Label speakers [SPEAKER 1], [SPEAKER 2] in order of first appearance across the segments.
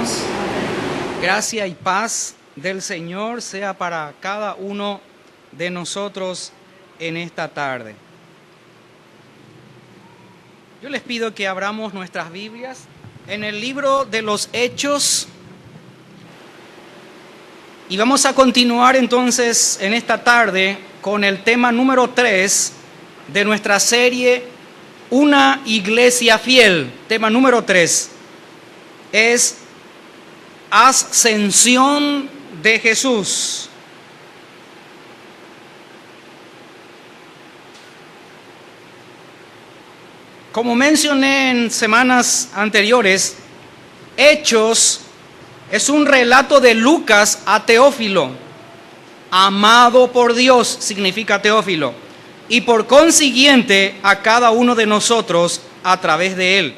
[SPEAKER 1] hermanos. Gracia y paz del Señor sea para cada uno de nosotros en esta tarde. Yo les pido que abramos nuestras Biblias en el libro de los Hechos y vamos a continuar entonces en esta tarde con el tema número 3 de nuestra serie Una Iglesia Fiel. Tema número 3 es Ascensión de Jesús. Como mencioné en semanas anteriores, Hechos es un relato de Lucas a Teófilo. Amado por Dios significa Teófilo, y por consiguiente a cada uno de nosotros a través de él.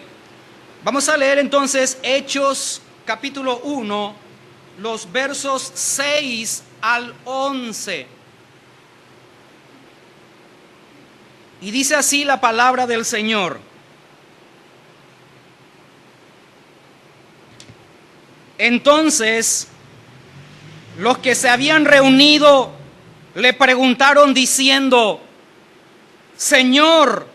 [SPEAKER 1] Vamos a leer entonces Hechos capítulo 1, los versos 6 al 11. Y dice así la palabra del Señor. Entonces, los que se habían reunido le preguntaron diciendo: Señor,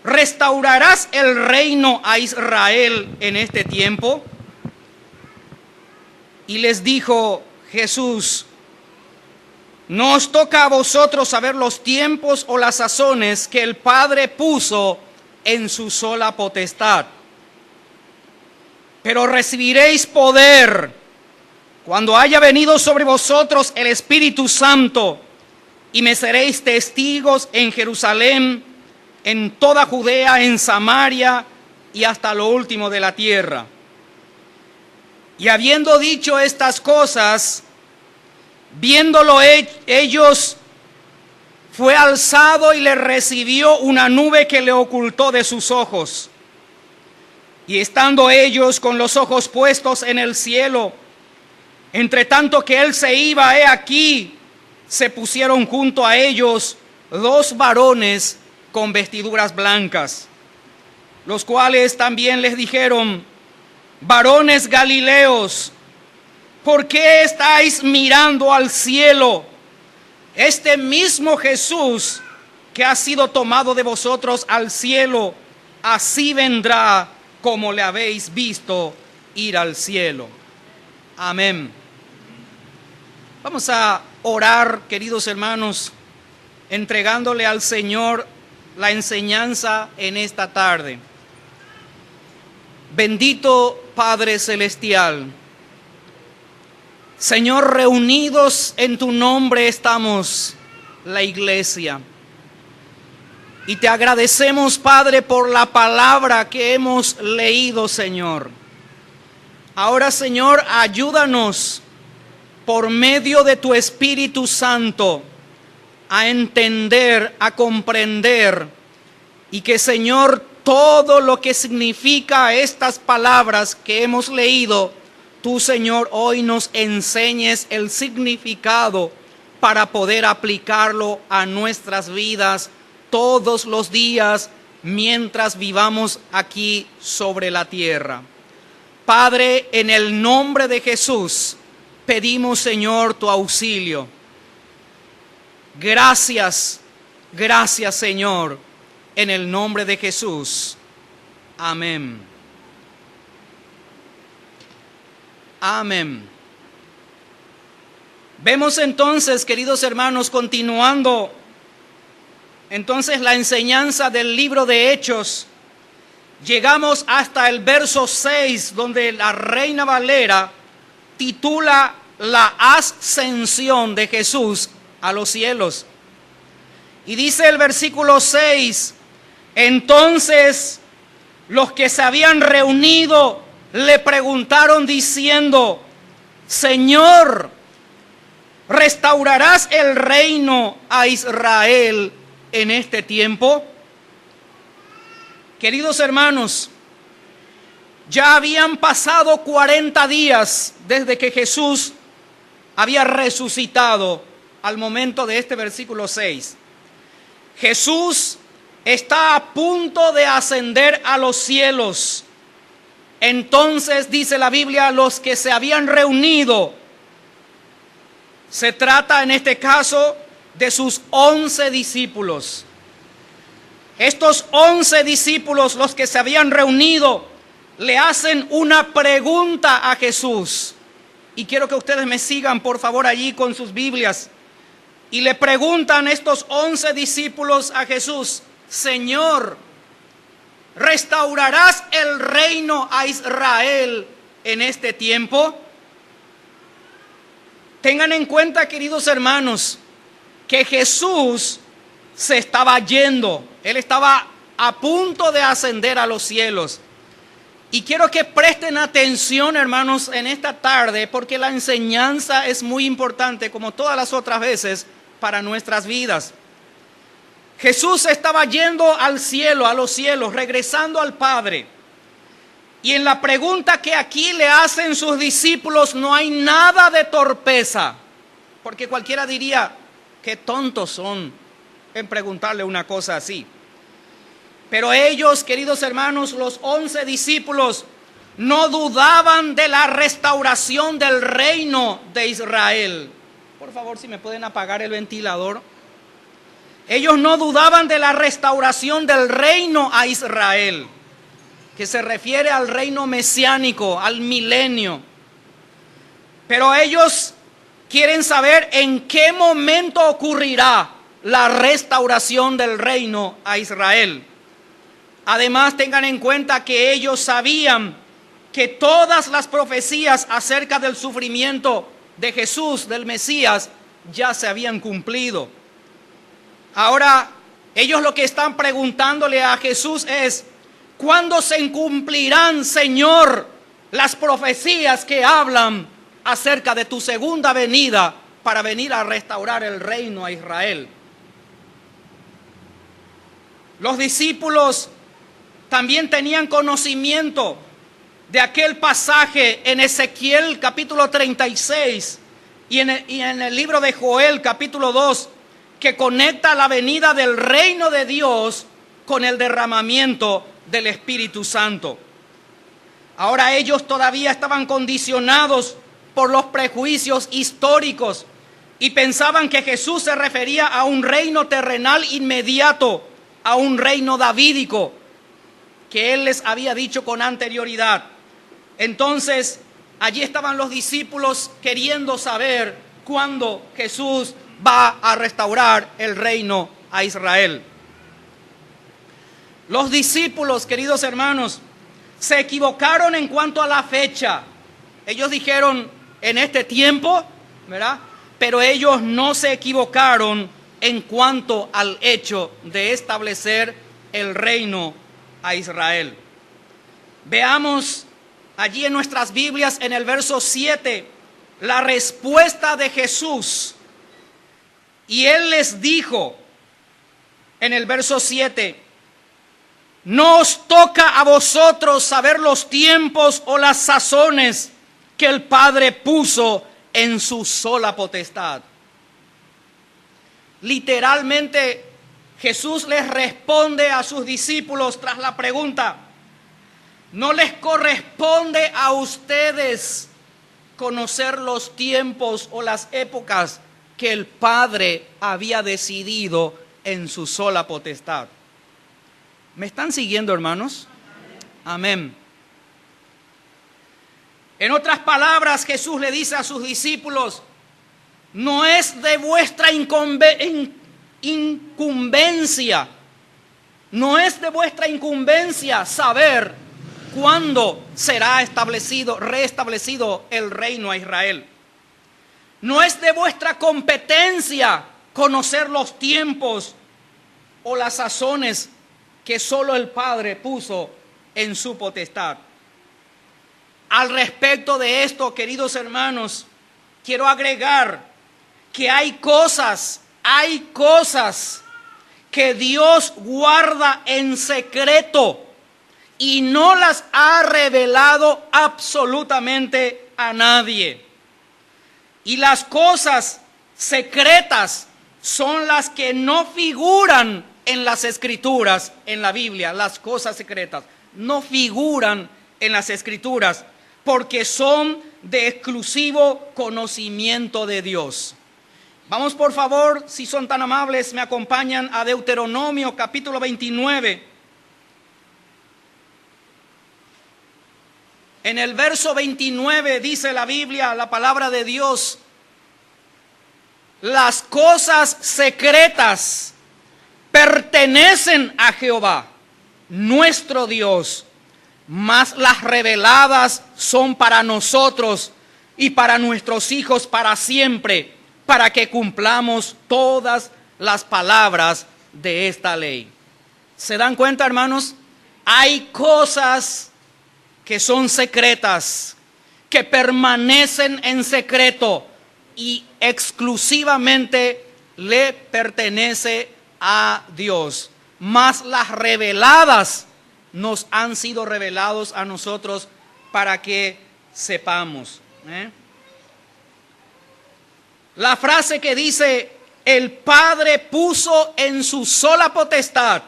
[SPEAKER 1] ¿restaurarás el reino a Israel en este tiempo? Y les dijo Jesús: no os toca a vosotros saber los tiempos o las sazones que el Padre puso en su sola potestad. Pero recibiréis poder cuando haya venido sobre vosotros el Espíritu Santo, y me seréis testigos en Jerusalén, en toda Judea, en Samaria y hasta lo último de la tierra. Y habiendo dicho estas cosas, viéndolo ellos, fue alzado y le recibió una nube que le ocultó de sus ojos. Y estando ellos con los ojos puestos en el cielo, entre tanto que él se iba, he aquí, se pusieron junto a ellos dos varones con vestiduras blancas, los cuales también les dijeron: varones Galileos, ¿por qué estáis mirando al cielo? Este mismo Jesús que ha sido tomado de vosotros al cielo, así vendrá como le habéis visto ir al cielo. Amén. Vamos a orar, queridos hermanos, entregándole al Señor la enseñanza en esta tarde. Bendito Padre Celestial, Señor, reunidos en tu nombre estamos, la iglesia. Y te agradecemos, Padre, por la palabra que hemos leído, Señor. Ahora, Señor, ayúdanos por medio de tu Espíritu Santo a entender, a comprender, y que, Señor, todo lo que significa estas palabras que hemos leído, tú, Señor, hoy nos enseñes el significado para poder aplicarlo a nuestras vidas todos los días mientras vivamos aquí sobre la tierra. Padre, en el nombre de Jesús, pedimos, Señor, tu auxilio. Gracias, gracias, Señor, en el nombre de Jesús. Amén. Amén. Vemos entonces, queridos hermanos, continuando entonces la enseñanza del libro de Hechos, llegamos hasta el verso 6, donde la Reina Valera titula la ascensión de Jesús a los cielos. Y dice el versículo 6, entonces los que se habían reunido le preguntaron diciendo: Señor, ¿restaurarás el reino a Israel en este tiempo? Queridos hermanos, ya habían pasado 40 días desde que Jesús había resucitado al momento de este versículo 6. Jesús está a punto de ascender a los cielos. Entonces dice la Biblia, los que se habían reunido, se trata en este caso de sus 11 discípulos. Estos 11 discípulos, los que se habían reunido, le hacen una pregunta a Jesús. Y quiero que ustedes me sigan, por favor, allí con sus Biblias. Y le preguntan estos 11 discípulos a Jesús: Señor, ¿restaurarás el reino a Israel en este tiempo? Tengan en cuenta, queridos hermanos, que Jesús se estaba yendo. Él estaba a punto de ascender a los cielos. Y quiero que presten atención, hermanos, en esta tarde, porque la enseñanza es muy importante, como todas las otras veces, para nuestras vidas. Jesús estaba yendo al cielo, a los cielos, regresando al Padre. Y en la pregunta que aquí le hacen sus discípulos no hay nada de torpeza, porque cualquiera diría, qué tontos son en preguntarle una cosa así. Pero ellos, queridos hermanos, los 11 discípulos, no dudaban de la restauración del reino de Israel. Por favor, si me pueden apagar el ventilador. Ellos no dudaban de la restauración del reino a Israel, que se refiere al reino mesiánico, al milenio. Pero ellos quieren saber en qué momento ocurrirá la restauración del reino a Israel. Además, tengan en cuenta que ellos sabían que todas las profecías acerca del sufrimiento de Jesús, del Mesías, ya se habían cumplido. Ahora, ellos lo que están preguntándole a Jesús es: ¿cuándo se cumplirán, Señor, las profecías que hablan acerca de tu segunda venida para venir a restaurar el reino a Israel? Los discípulos también tenían conocimiento de aquel pasaje en Ezequiel capítulo 36 y en el libro de Joel capítulo 2, que conecta la venida del reino de Dios con el derramamiento del Espíritu Santo. Ahora ellos todavía estaban condicionados por los prejuicios históricos y pensaban que Jesús se refería a un reino terrenal inmediato, a un reino davídico que Él les había dicho con anterioridad. Entonces, allí estaban los discípulos queriendo saber cuándo Jesús va a restaurar el reino a Israel. Los discípulos, queridos hermanos, se equivocaron en cuanto a la fecha. Ellos dijeron en este tiempo, ¿verdad? Pero ellos no se equivocaron en cuanto al hecho de establecer el reino a Israel. Veamos allí en nuestras Biblias, en el verso 7, la respuesta de Jesús. Y Él les dijo en el verso 7: no os toca a vosotros saber los tiempos o las sazones que el Padre puso en su sola potestad. Literalmente, Jesús les responde a sus discípulos tras la pregunta: no les corresponde a ustedes conocer los tiempos o las épocas que el Padre había decidido en su sola potestad. ¿Me están siguiendo, hermanos? Amén. En otras palabras, Jesús le dice a sus discípulos: no es de vuestra incumbencia, no es de vuestra incumbencia saber cuándo será restablecido el reino a Israel. No es de vuestra competencia conocer los tiempos o las sazones que solo el Padre puso en su potestad. Al respecto de esto, queridos hermanos, quiero agregar que hay cosas que Dios guarda en secreto y no las ha revelado absolutamente a nadie. Y las cosas secretas son las que no figuran en las Escrituras, en la Biblia. Las cosas secretas no figuran en las Escrituras, porque son de exclusivo conocimiento de Dios. Vamos, por favor, si son tan amables, me acompañan a Deuteronomio capítulo 29. En el verso 29 dice la Biblia, la palabra de Dios: las cosas secretas pertenecen a Jehová, nuestro Dios, mas las reveladas son para nosotros y para nuestros hijos para siempre, para que cumplamos todas las palabras de esta ley. ¿Se dan cuenta, hermanos? Hay cosas que son secretas, que permanecen en secreto y exclusivamente le pertenece a Dios. Mas las reveladas nos han sido revelados a nosotros para que sepamos. La frase que dice: el Padre puso en su sola potestad,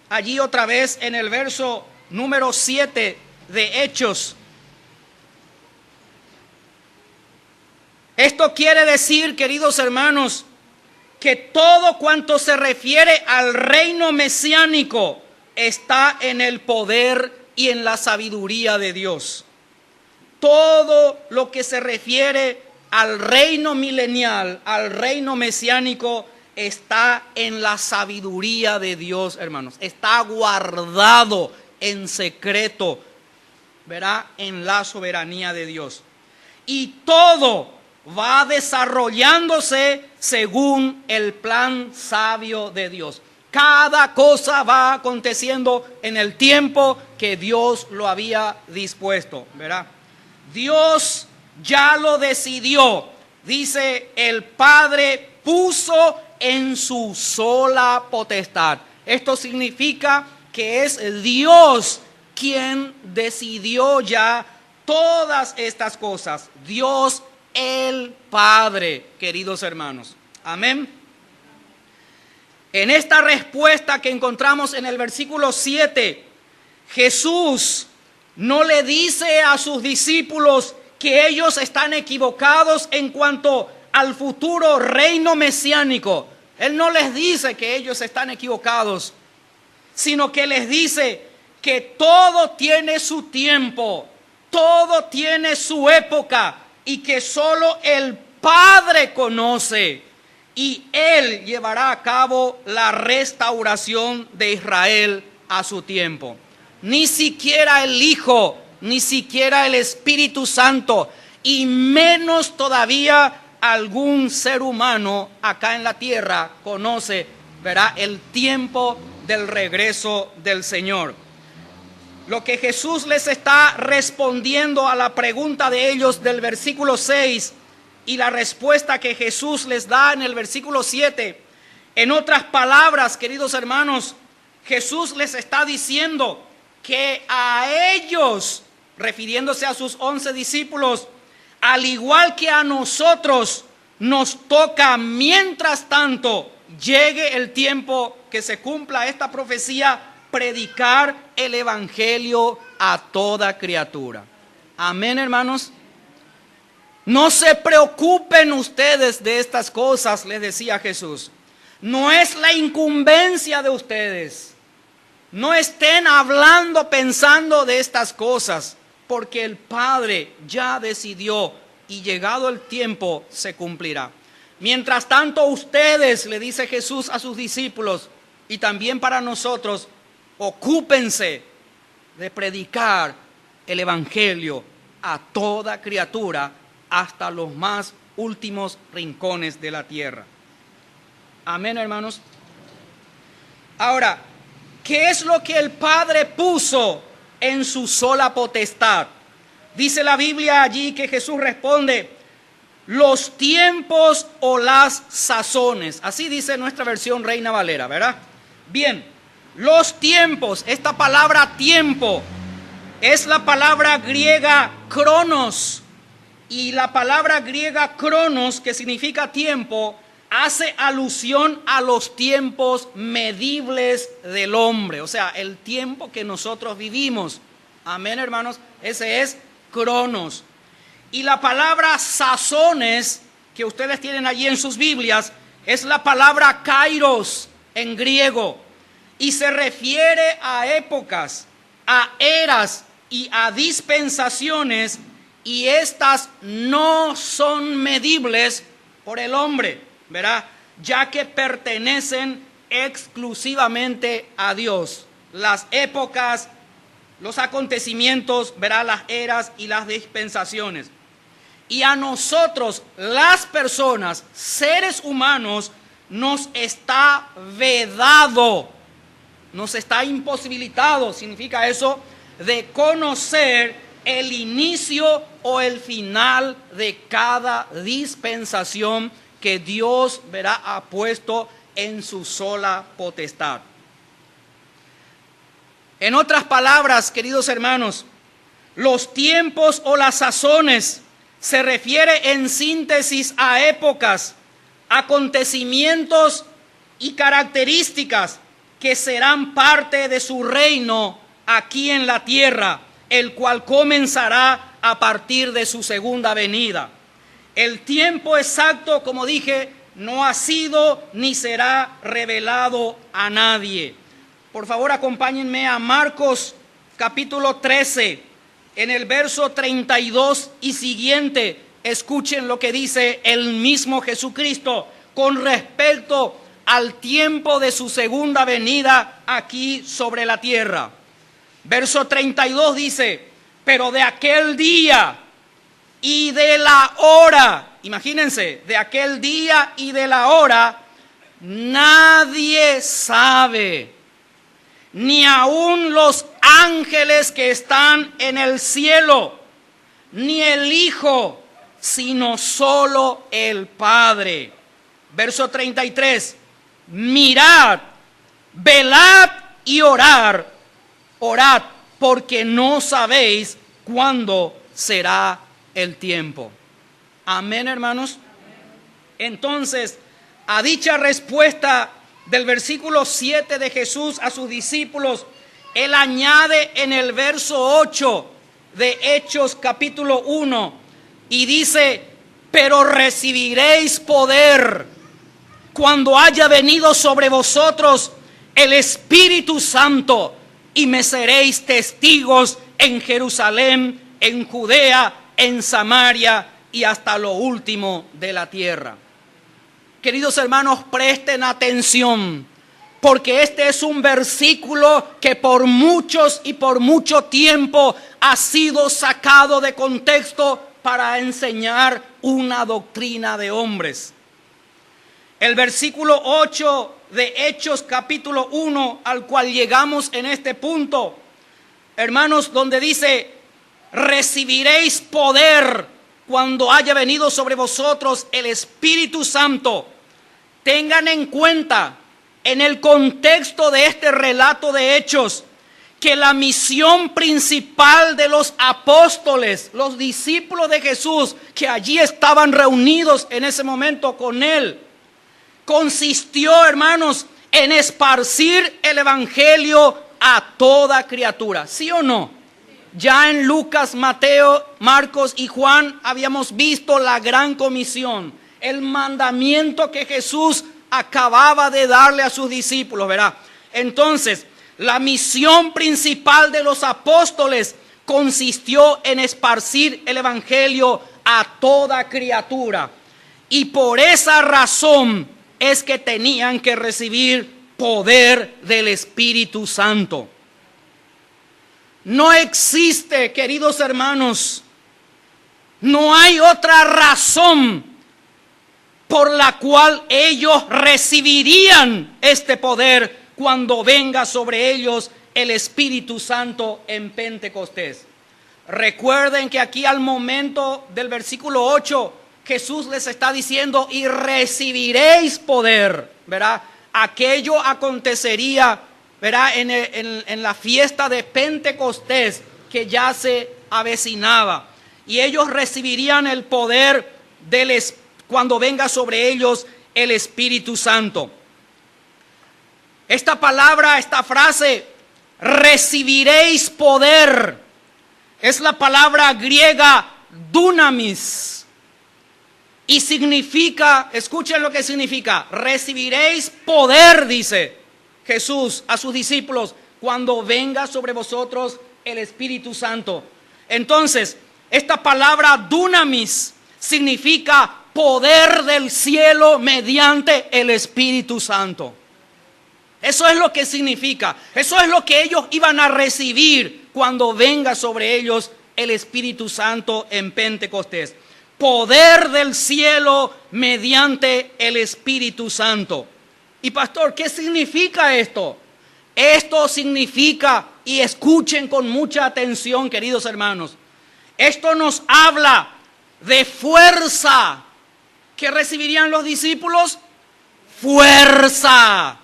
[SPEAKER 1] allí otra vez en el verso número 7 de Hechos. Esto quiere decir, queridos hermanos, que todo cuanto se refiere al reino mesiánico está en el poder y en la sabiduría de Dios. Todo lo que se refiere al reino milenial, al reino mesiánico, está en la sabiduría de Dios, hermanos. Está guardado en secreto, verá, en la soberanía de Dios. Y todo va desarrollándose según el plan sabio de Dios. Cada cosa va aconteciendo en el tiempo que Dios lo había dispuesto, ¿verdad? Dios ya lo decidió. Dice: el Padre puso en su sola potestad. Esto significa que es Dios quien decidió ya todas estas cosas. Dios el Padre, queridos hermanos. Amén. En esta respuesta que encontramos en el versículo 7, Jesús no le dice a sus discípulos que ellos están equivocados en cuanto al futuro reino mesiánico. Él no les dice que ellos están equivocados, sino que les dice que todo tiene su tiempo, todo tiene su época, y que solo el Padre conoce, y Él llevará a cabo la restauración de Israel a su tiempo. Ni siquiera el Hijo, ni siquiera el Espíritu Santo, y menos todavía algún ser humano acá en la tierra conoce, verá, el tiempo del regreso del Señor. Lo que Jesús les está respondiendo a la pregunta de ellos del versículo 6 y la respuesta que Jesús les da en el versículo 7. En otras palabras, queridos hermanos, Jesús les está diciendo que a ellos, refiriéndose a sus 11 discípulos, al igual que a nosotros, nos toca, mientras tanto llegue el tiempo que se cumpla esta profecía, predicar el evangelio a toda criatura. Amén, hermanos. No se preocupen ustedes de estas cosas, les decía Jesús. No es la incumbencia de ustedes. No estén hablando, pensando de estas cosas, porque el Padre ya decidió y llegado el tiempo se cumplirá. Mientras tanto, ustedes, le dice Jesús a sus discípulos, y también para nosotros, ocúpense de predicar el evangelio a toda criatura hasta los más últimos rincones de la tierra. Amén, hermanos. Ahora, ¿qué es lo que el Padre puso en su sola potestad? Dice la Biblia allí que Jesús responde: los tiempos o las sazones. Así dice nuestra versión Reina Valera, ¿verdad? Bien. Los tiempos, esta palabra tiempo es la palabra griega cronos, y la palabra griega cronos, que significa tiempo, hace alusión a los tiempos medibles del hombre, o sea, el tiempo que nosotros vivimos. Amén, hermanos. Ese es cronos. Y la palabra sazones, que ustedes tienen allí en sus Biblias, es la palabra kairos en griego. Y se refiere a épocas, a eras y a dispensaciones, y estas no son medibles por el hombre, ¿verdad? Ya que pertenecen exclusivamente a Dios. Las épocas, los acontecimientos, ¿verdad? Las eras y las dispensaciones. Y a nosotros, las personas, seres humanos, nos está vedado, nos está imposibilitado, significa eso, de conocer el inicio o el final de cada dispensación que Dios, ¿verdad?, ha puesto en su sola potestad. En otras palabras, queridos hermanos, los tiempos o las sazones se refiere en síntesis a épocas, acontecimientos y características que serán parte de su reino aquí en la tierra, el cual comenzará a partir de su segunda venida. El tiempo exacto, como dije, no ha sido ni será revelado a nadie. Por favor, acompáñenme a Marcos capítulo 13, en el verso 32 y siguiente. Escuchen lo que dice el mismo Jesucristo con respecto al tiempo de su segunda venida aquí sobre la tierra. Verso 32 dice: pero de aquel día y de la hora, imagínense, de aquel día y de la hora, nadie sabe, ni aun los ángeles que están en el cielo, ni el Hijo, sino solo el Padre. Verso 33, mirad, velad y orad, porque no sabéis cuándo será el tiempo. Amén, hermanos. Entonces, a dicha respuesta del versículo 7 de Jesús a sus discípulos, Él añade en el verso 8 de Hechos capítulo 1 y dice: pero recibiréis poder cuando haya venido sobre vosotros el Espíritu Santo, y me seréis testigos en Jerusalén, en Judea, en Samaria y hasta lo último de la tierra. Queridos hermanos, presten atención, porque este es un versículo que por muchos y por mucho tiempo ha sido sacado de contexto para enseñar una doctrina de hombres. El versículo 8 de Hechos capítulo 1, al cual llegamos en este punto, hermanos, donde dice: recibiréis poder cuando haya venido sobre vosotros el Espíritu Santo. Tengan en cuenta, en el contexto de este relato de Hechos, que la misión principal de los apóstoles, los discípulos de Jesús, que allí estaban reunidos en ese momento con Él, consistió, hermanos, en esparcir el evangelio a toda criatura. ¿Sí o no? Ya en Lucas, Mateo, Marcos y Juan habíamos visto la gran comisión, el mandamiento que Jesús acababa de darle a sus discípulos, ¿verdad? Entonces, la misión principal de los apóstoles consistió en esparcir el evangelio a toda criatura. Y por esa razón es que tenían que recibir poder del Espíritu Santo. No existe, queridos hermanos, no hay otra razón por la cual ellos recibirían este poder cuando venga sobre ellos el Espíritu Santo en Pentecostés. Recuerden que aquí al momento del versículo 8, Jesús les está diciendo: y recibiréis poder, ¿verdad? Aquello acontecería, ¿verdad?, en la fiesta de Pentecostés que ya se avecinaba. Y ellos recibirían el poder cuando venga sobre ellos el Espíritu Santo. Esta palabra, esta frase, recibiréis poder, Es la palabra griega dunamis. Y significa, escuchen lo que significa, recibiréis poder, dice Jesús a sus discípulos, cuando venga sobre vosotros el Espíritu Santo. Entonces, esta palabra dunamis significa poder del cielo mediante el Espíritu Santo. Eso es lo que significa. Eso es lo que ellos iban a recibir cuando venga sobre ellos el Espíritu Santo en Pentecostés. Poder del cielo mediante el Espíritu Santo. Y pastor, ¿qué significa esto? Esto significa, y escuchen con mucha atención, queridos hermanos, esto nos habla de fuerza. ¿Qué recibirían los discípulos? Fuerza.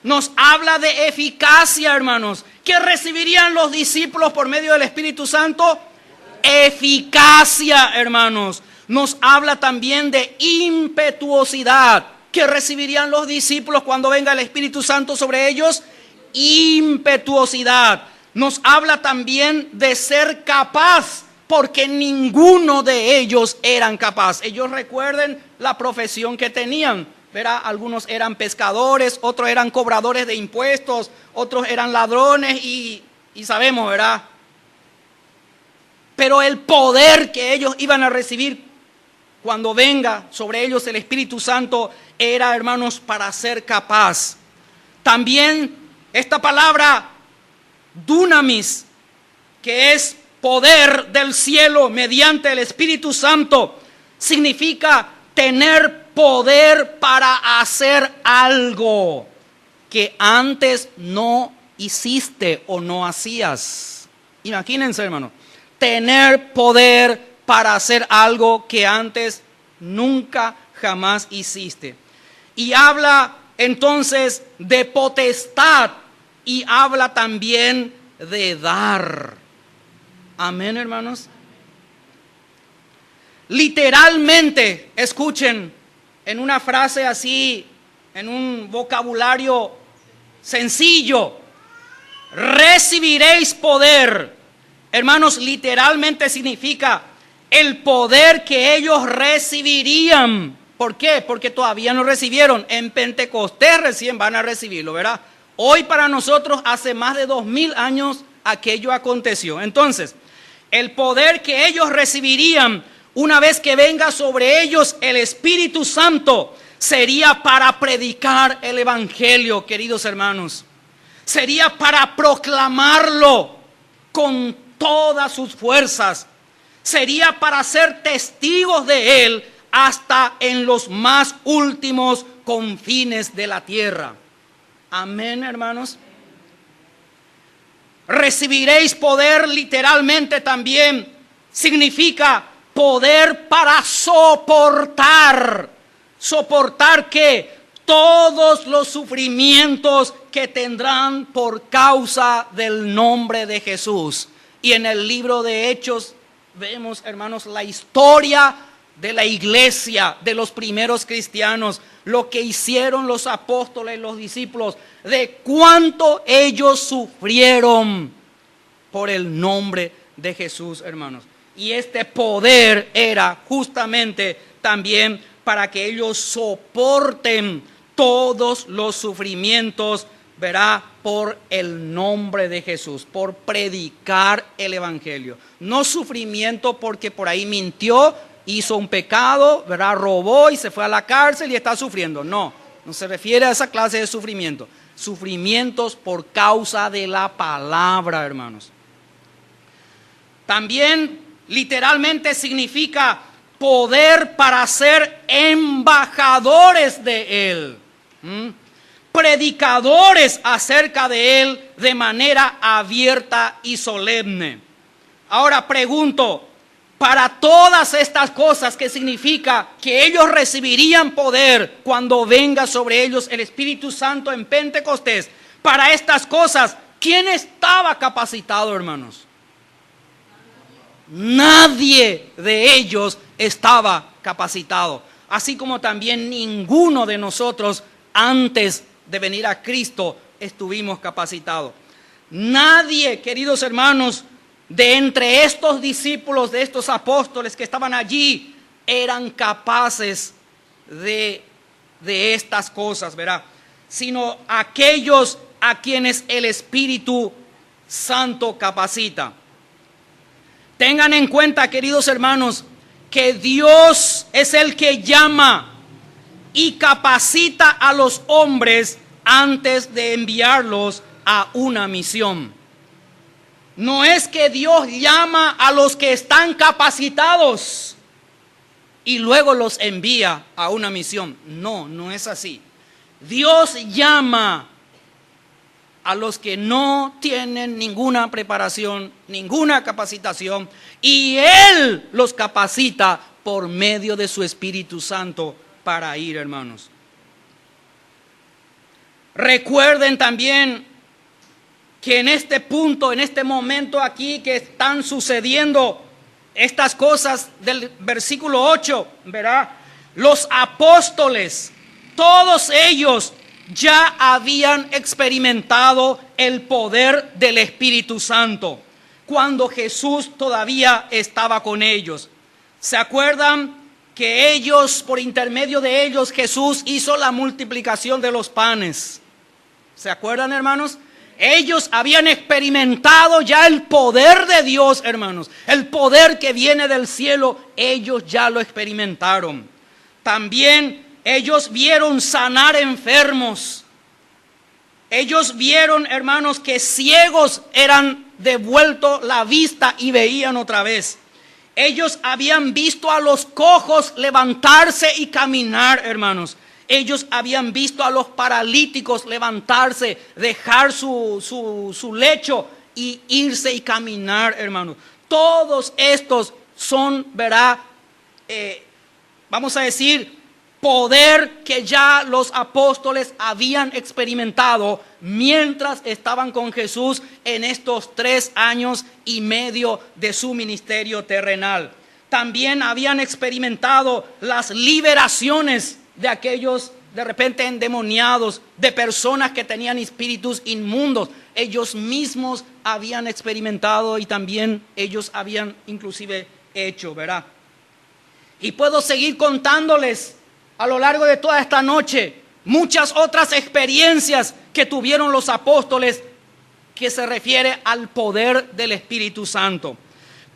[SPEAKER 1] Nos habla de eficacia, hermanos. ¿Qué recibirían los discípulos por medio del Espíritu Santo? Eficacia, hermanos. Nos habla también de impetuosidad. ¿Qué recibirían los discípulos cuando venga el Espíritu Santo sobre ellos? Impetuosidad. Nos habla también de ser capaz, porque ninguno de ellos eran capaz. Ellos recuerden la profesión que tenían, ¿verdad? Algunos eran pescadores, otros eran cobradores de impuestos, otros eran ladrones y sabemos, ¿verdad? Pero el poder que ellos iban a recibir cuando venga sobre ellos el Espíritu Santo era, hermanos, para ser capaz. También esta palabra dunamis, que es poder del cielo mediante el Espíritu Santo, significa tener poder para hacer algo que antes no hiciste o no hacías. Imagínense, hermano, tener poder para hacer algo que antes nunca jamás hiciste. Y habla entonces de potestad y habla también de dar. Amén, hermanos. Literalmente, escuchen, en una frase así, en un vocabulario sencillo, recibiréis poder. Hermanos, literalmente significa el poder que ellos recibirían. ¿Por qué? Porque todavía no recibieron. En Pentecostés recién van a recibirlo, ¿verdad? Hoy para nosotros, hace más de 2000 años, aquello aconteció. Entonces, el poder que ellos recibirían una vez que venga sobre ellos el Espíritu Santo sería para predicar el Evangelio, queridos hermanos. Sería para proclamarlo con todas sus fuerzas. Sería para ser testigos de él hasta en los más últimos confines de la tierra. Amén, hermanos. Recibiréis poder, literalmente también significa poder para soportar. ¿Soportar qué? Todos los sufrimientos que tendrán por causa del nombre de Jesús. Y en el libro de Hechos vemos, hermanos, la historia de la iglesia, de los primeros cristianos, lo que hicieron los apóstoles, los discípulos, de cuánto ellos sufrieron por el nombre de Jesús, hermanos. Y este poder era justamente también para que ellos soporten todos los sufrimientos, verá, por el nombre de Jesús, por predicar el Evangelio. No sufrimiento porque por ahí mintió, hizo un pecado, ¿verdad? Robó y se fue a la cárcel y está sufriendo. No se refiere a esa clase de sufrimiento. Sufrimientos por causa de la palabra, hermanos. También literalmente significa poder para ser embajadores de él. Predicadores acerca de él de manera abierta y solemne. Ahora pregunto, para todas estas cosas, que significa que ellos recibirían poder cuando venga sobre ellos el Espíritu Santo en Pentecostés, para estas cosas, ¿quién estaba capacitado, hermanos? Nadie de ellos estaba capacitado, así como también ninguno de nosotros antes de venir a Cristo estuvimos capacitados. Nadie, queridos hermanos, de entre estos discípulos, de estos apóstoles que estaban allí, eran capaces de estas cosas, ¿verdad? Sino aquellos a quienes el Espíritu Santo capacita. Tengan en cuenta, queridos hermanos, que Dios es el que llama y capacita a los hombres antes de enviarlos a una misión. No es que Dios llama a los que están capacitados y luego los envía a una misión. No, no es así. Dios llama a los que no tienen ninguna preparación, ninguna capacitación, y Él los capacita por medio de su Espíritu Santo para ir, hermanos. Recuerden también que en este punto, en este momento aquí que están sucediendo estas cosas del versículo 8, ¿verdad? Los apóstoles, todos ellos ya habían experimentado el poder del Espíritu Santo cuando Jesús todavía estaba con ellos. ¿Se acuerdan que ellos, por intermedio de ellos, Jesús hizo la multiplicación de los panes? ¿Se acuerdan, hermanos? Ellos habían experimentado ya el poder de Dios, hermanos. El poder que viene del cielo, ellos ya lo experimentaron. También ellos vieron sanar enfermos. Ellos vieron, hermanos, que ciegos eran devueltos la vista y veían otra vez. Ellos habían visto a los cojos levantarse y caminar, hermanos. Ellos habían visto a los paralíticos levantarse, dejar su lecho y irse y caminar, hermanos. Todos estos son, ¿verdad? Vamos a decir, poder que ya los apóstoles habían experimentado mientras estaban con Jesús en estos 3 años y medio de su ministerio terrenal. También habían experimentado las liberaciones de aquellos de repente endemoniados, de personas que tenían espíritus inmundos. Ellos mismos habían experimentado y también ellos habían inclusive hecho, ¿verdad? Y puedo seguir contándoles a lo largo de toda esta noche muchas otras experiencias que tuvieron los apóstoles que se refiere al poder del Espíritu Santo.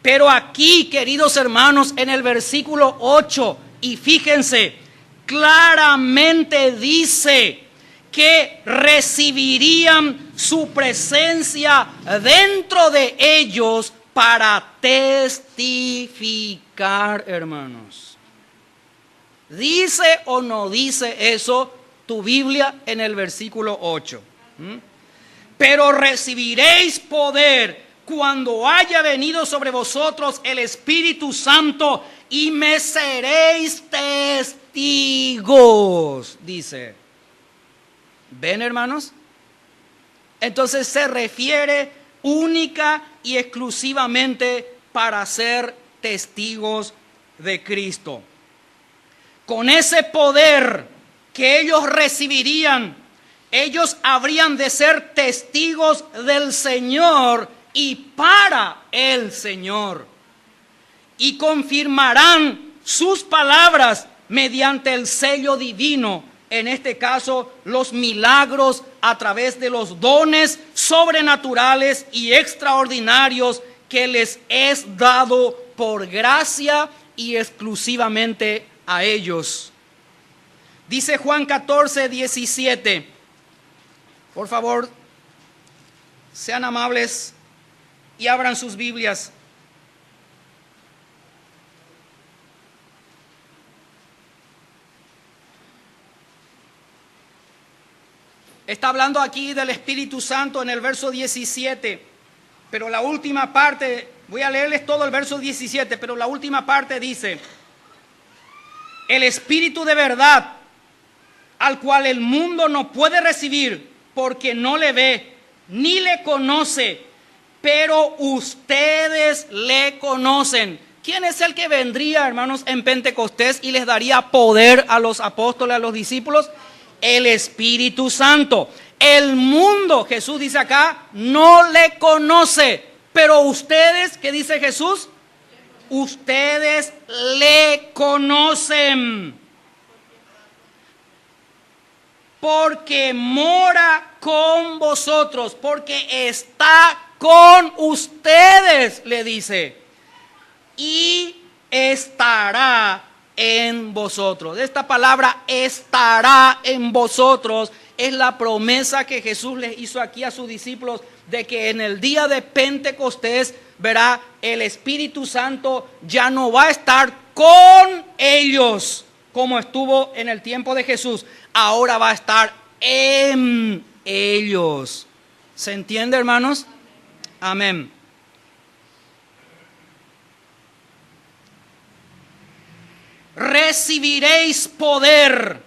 [SPEAKER 1] Pero aquí, queridos hermanos, en el versículo 8, y fíjense, claramente dice que recibirían su presencia dentro de ellos para testificar, hermanos. ¿Dice o no dice eso tu Biblia en el versículo 8? Pero recibiréis poder cuando haya venido sobre vosotros el Espíritu Santo y me seréis testigos, dice. ¿Ven, hermanos? Entonces se refiere única y exclusivamente para ser testigos de Cristo. Con ese poder que ellos recibirían, ellos habrían de ser testigos del Señor y para el Señor. Y confirmarán sus palabras mediante el sello divino, en este caso los milagros a través de los dones sobrenaturales y extraordinarios que les es dado por gracia y exclusivamente a ellos. Dice Juan 14:17. Por favor, sean amables y abran sus Biblias. Está hablando aquí del Espíritu Santo en el verso 17, pero la última parte, voy a leerles todo el verso 17, pero la última parte dice: el Espíritu de verdad, al cual el mundo no puede recibir porque no le ve ni le conoce, pero ustedes le conocen. ¿Quién es el que vendría, hermanos, en Pentecostés y les daría poder a los apóstoles, a los discípulos? El Espíritu Santo. El mundo, Jesús dice acá, no le conoce, Pero ustedes, ¿qué dice Jesús? Ustedes le conocen, porque mora con vosotros, porque está con ustedes, le dice, y estará en vosotros. Esta palabra estará en vosotros es la promesa que Jesús les hizo aquí a sus discípulos de que en el día de Pentecostés, verá, el Espíritu Santo ya no va a estar con ellos como estuvo en el tiempo de Jesús, ahora va a estar en ellos. ¿Se entiende, hermanos? Amén. Recibiréis poder.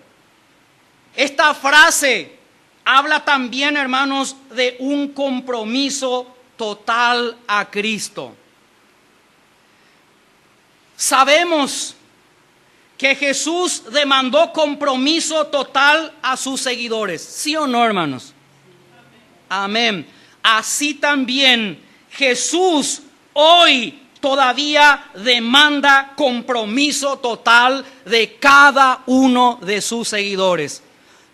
[SPEAKER 1] Esta frase habla también, hermanos, de un compromiso total a Cristo. Sabemos que Jesús demandó compromiso total a sus seguidores. ¿Sí o no, hermanos? Amén. Así también Jesús hoy todavía demanda compromiso total de cada uno de sus seguidores.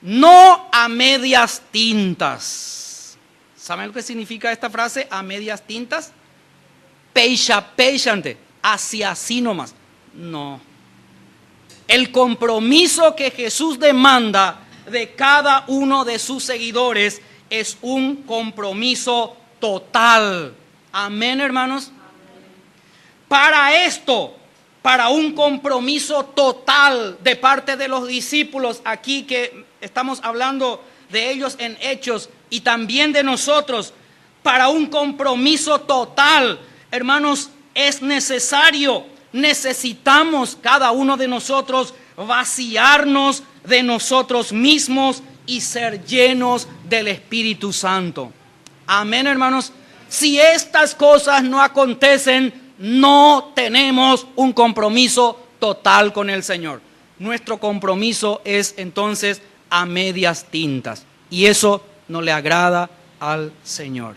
[SPEAKER 1] No a medias tintas. ¿Saben lo que significa esta frase? A medias tintas. Peixante. Así nomás. No. El compromiso que Jesús demanda de cada uno de sus seguidores es un compromiso total. Amén, hermanos. Para esto, para un compromiso total de parte de los discípulos aquí que estamos hablando de ellos en Hechos y también de nosotros, para un compromiso total, hermanos, es necesario, necesitamos cada uno de nosotros vaciarnos de nosotros mismos y ser llenos del Espíritu Santo. Amén, hermanos. Si estas cosas no acontecen, no tenemos un compromiso total con el Señor. Nuestro compromiso es entonces a medias tintas y eso no le agrada al Señor.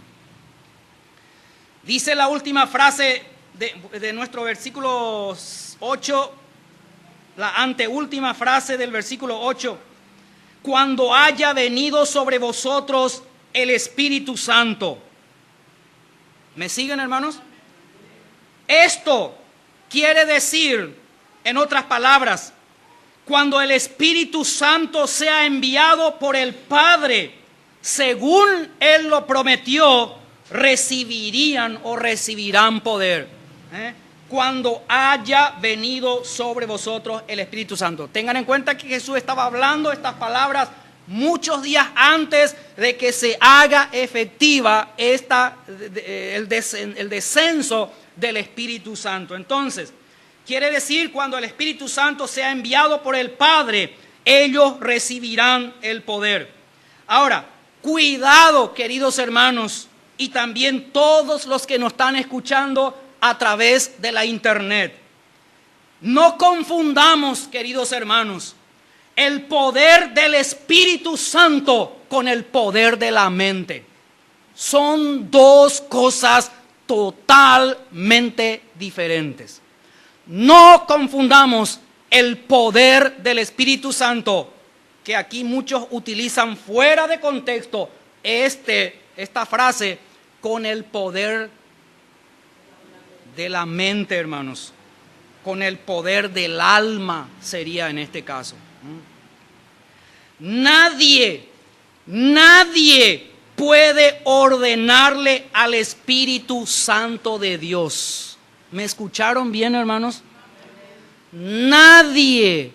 [SPEAKER 1] Dice la última frase de nuestro versículo 8, la anteúltima frase del versículo 8: cuando haya venido sobre vosotros el Espíritu Santo. ¿Me siguen, hermanos? Esto quiere decir, en otras palabras, cuando el Espíritu Santo sea enviado por el Padre, según Él lo prometió, recibirían o recibirán poder. Cuando haya venido sobre vosotros el Espíritu Santo. Tengan en cuenta que Jesús estaba hablando estas palabras muchos días antes de que se haga efectiva el descenso del Espíritu Santo. Entonces, quiere decir, cuando el Espíritu Santo sea enviado por el Padre, ellos recibirán el poder. Ahora, cuidado, queridos hermanos, y también todos los que nos están escuchando a través de la internet. No confundamos, queridos hermanos, el poder del Espíritu Santo con el poder de la mente. Son dos cosas totalmente diferentes. No confundamos el poder del Espíritu Santo, que aquí muchos utilizan fuera de contexto esta frase, con el poder de la mente, hermanos, con el poder del alma sería en este caso. Nadie puede ordenarle al Espíritu Santo de Dios. ¿Me escucharon bien, hermanos? Nadie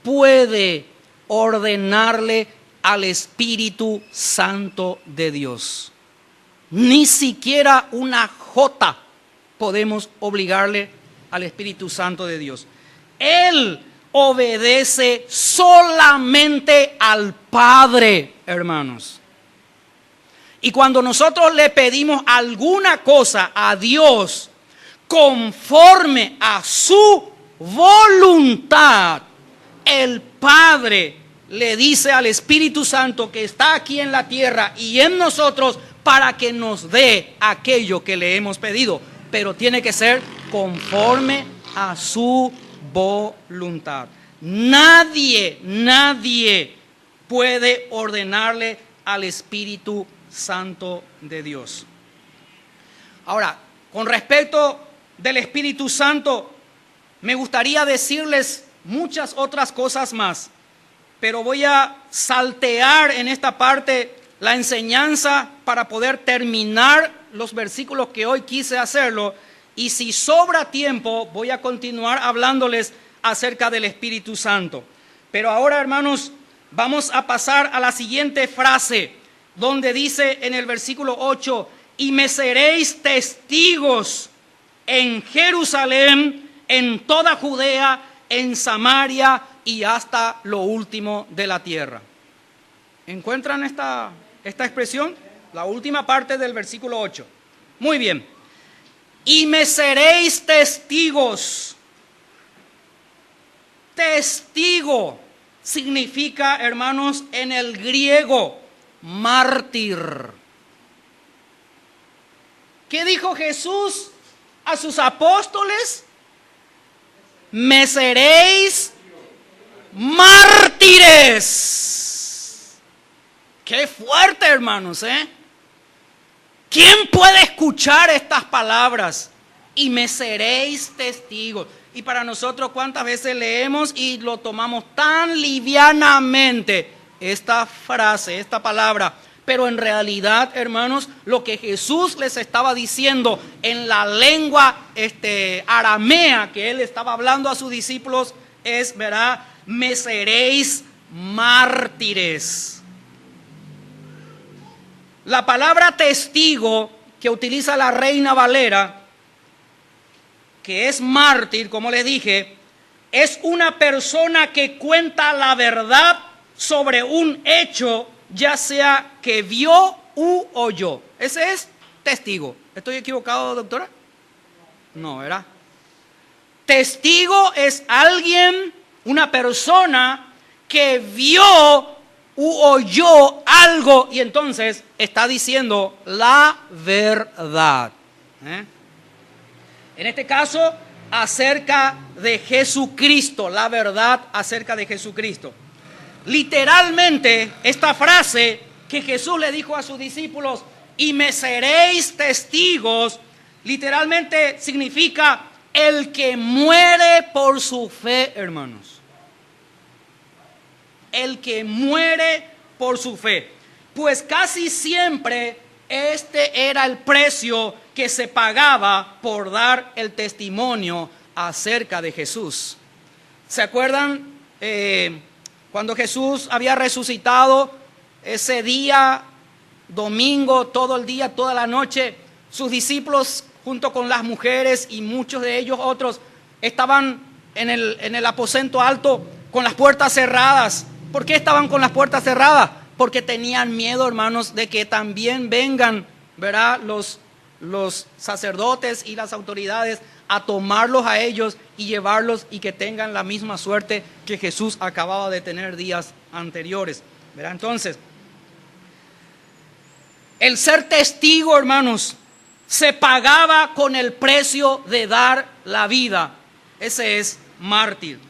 [SPEAKER 1] puede ordenarle al Espíritu Santo de Dios. Ni siquiera una jota podemos obligarle al Espíritu Santo de Dios. Él obedece solamente al Padre, hermanos. Y cuando nosotros le pedimos alguna cosa a Dios conforme a su voluntad, el Padre le dice al Espíritu Santo que está aquí en la tierra y en nosotros: para que nos dé aquello que le hemos pedido, pero tiene que ser conforme a su voluntad. Nadie puede ordenarle al Espíritu Santo de Dios. Ahora, con respecto del Espíritu Santo, me gustaría decirles muchas otras cosas más, pero voy a saltear en esta parte la enseñanza para poder terminar los versículos que hoy quise hacerlo, y si sobra tiempo voy a continuar hablándoles acerca del Espíritu Santo. Pero ahora, hermanos, vamos a pasar a la siguiente frase, donde dice en el versículo 8, y me seréis testigos en Jerusalén, en toda Judea, en Samaria y hasta lo último de la tierra. ¿Encuentran esta expresión? La última parte del versículo 8. Muy bien. Y me seréis testigos. Testigo significa, hermanos, en el griego, mártir. ¿Qué dijo Jesús a sus apóstoles? Me seréis mártires. Qué fuerte, hermanos, ¿eh? ¿Quién puede escuchar estas palabras? Y me seréis testigos. Y para nosotros, ¿cuántas veces leemos y lo tomamos tan livianamente esta frase, esta palabra? Pero en realidad, hermanos, lo que Jesús les estaba diciendo en la lengua aramea que Él estaba hablando a sus discípulos es, ¿verdad? Me seréis mártires. La palabra testigo que utiliza la Reina Valera, que es mártir, como le dije, es una persona que cuenta la verdad sobre un hecho, ya sea que vio u oyó. Ese es testigo. ¿Estoy equivocado, doctora? No, ¿verdad? Testigo es alguien, una persona que vio u oyó algo y entonces está diciendo la verdad. En este caso, acerca de Jesucristo, la verdad acerca de Jesucristo. Literalmente, esta frase que Jesús le dijo a sus discípulos, y me seréis testigos, literalmente significa el que muere por su fe, hermanos. El que muere por su fe. Pues casi siempre este era el precio que se pagaba por dar el testimonio acerca de Jesús. ¿Se acuerdan cuando Jesús había resucitado ese día, domingo, todo el día, toda la noche? Sus discípulos, junto con las mujeres y muchos de ellos otros, estaban en el aposento alto con las puertas cerradas. ¿Por qué estaban con las puertas cerradas? Porque tenían miedo, hermanos, de que también vengan, ¿verdad?, los sacerdotes y las autoridades a tomarlos a ellos y llevarlos y que tengan la misma suerte que Jesús acababa de tener días anteriores, ¿verdad? Entonces, el ser testigo, hermanos, se pagaba con el precio de dar la vida. Ese es mártir.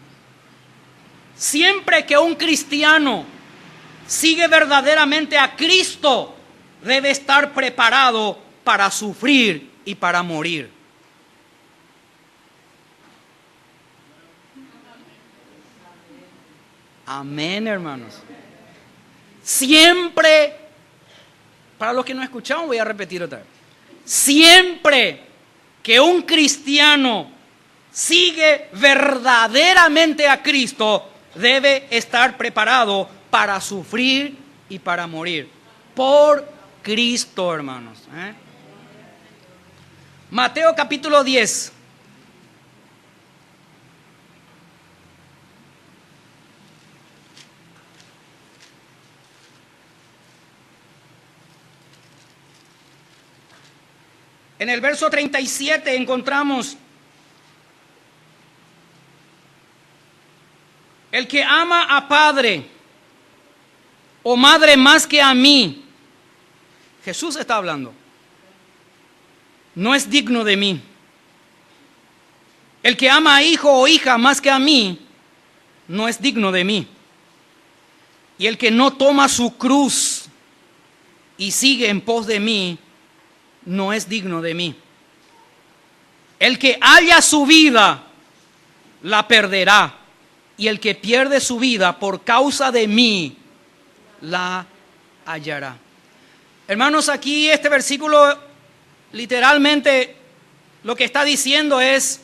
[SPEAKER 1] Siempre que un cristiano sigue verdaderamente a Cristo, debe estar preparado para sufrir y para morir. Amén, hermanos. Siempre, para los que no escucharon, voy a repetir otra vez. Siempre que un cristiano sigue verdaderamente a Cristo, debe estar preparado para sufrir y para morir. Por Cristo, hermanos. Mateo capítulo 10. En el verso 37 encontramos: el que ama a padre o madre más que a mí, Jesús está hablando. No es digno de mí. El que ama a hijo o hija más que a mí, no es digno de mí. Y el que no toma su cruz y sigue en pos de mí, no es digno de mí. El que halla su vida, la perderá. Y el que pierde su vida por causa de mí, la hallará. Hermanos, aquí este versículo literalmente lo que está diciendo es: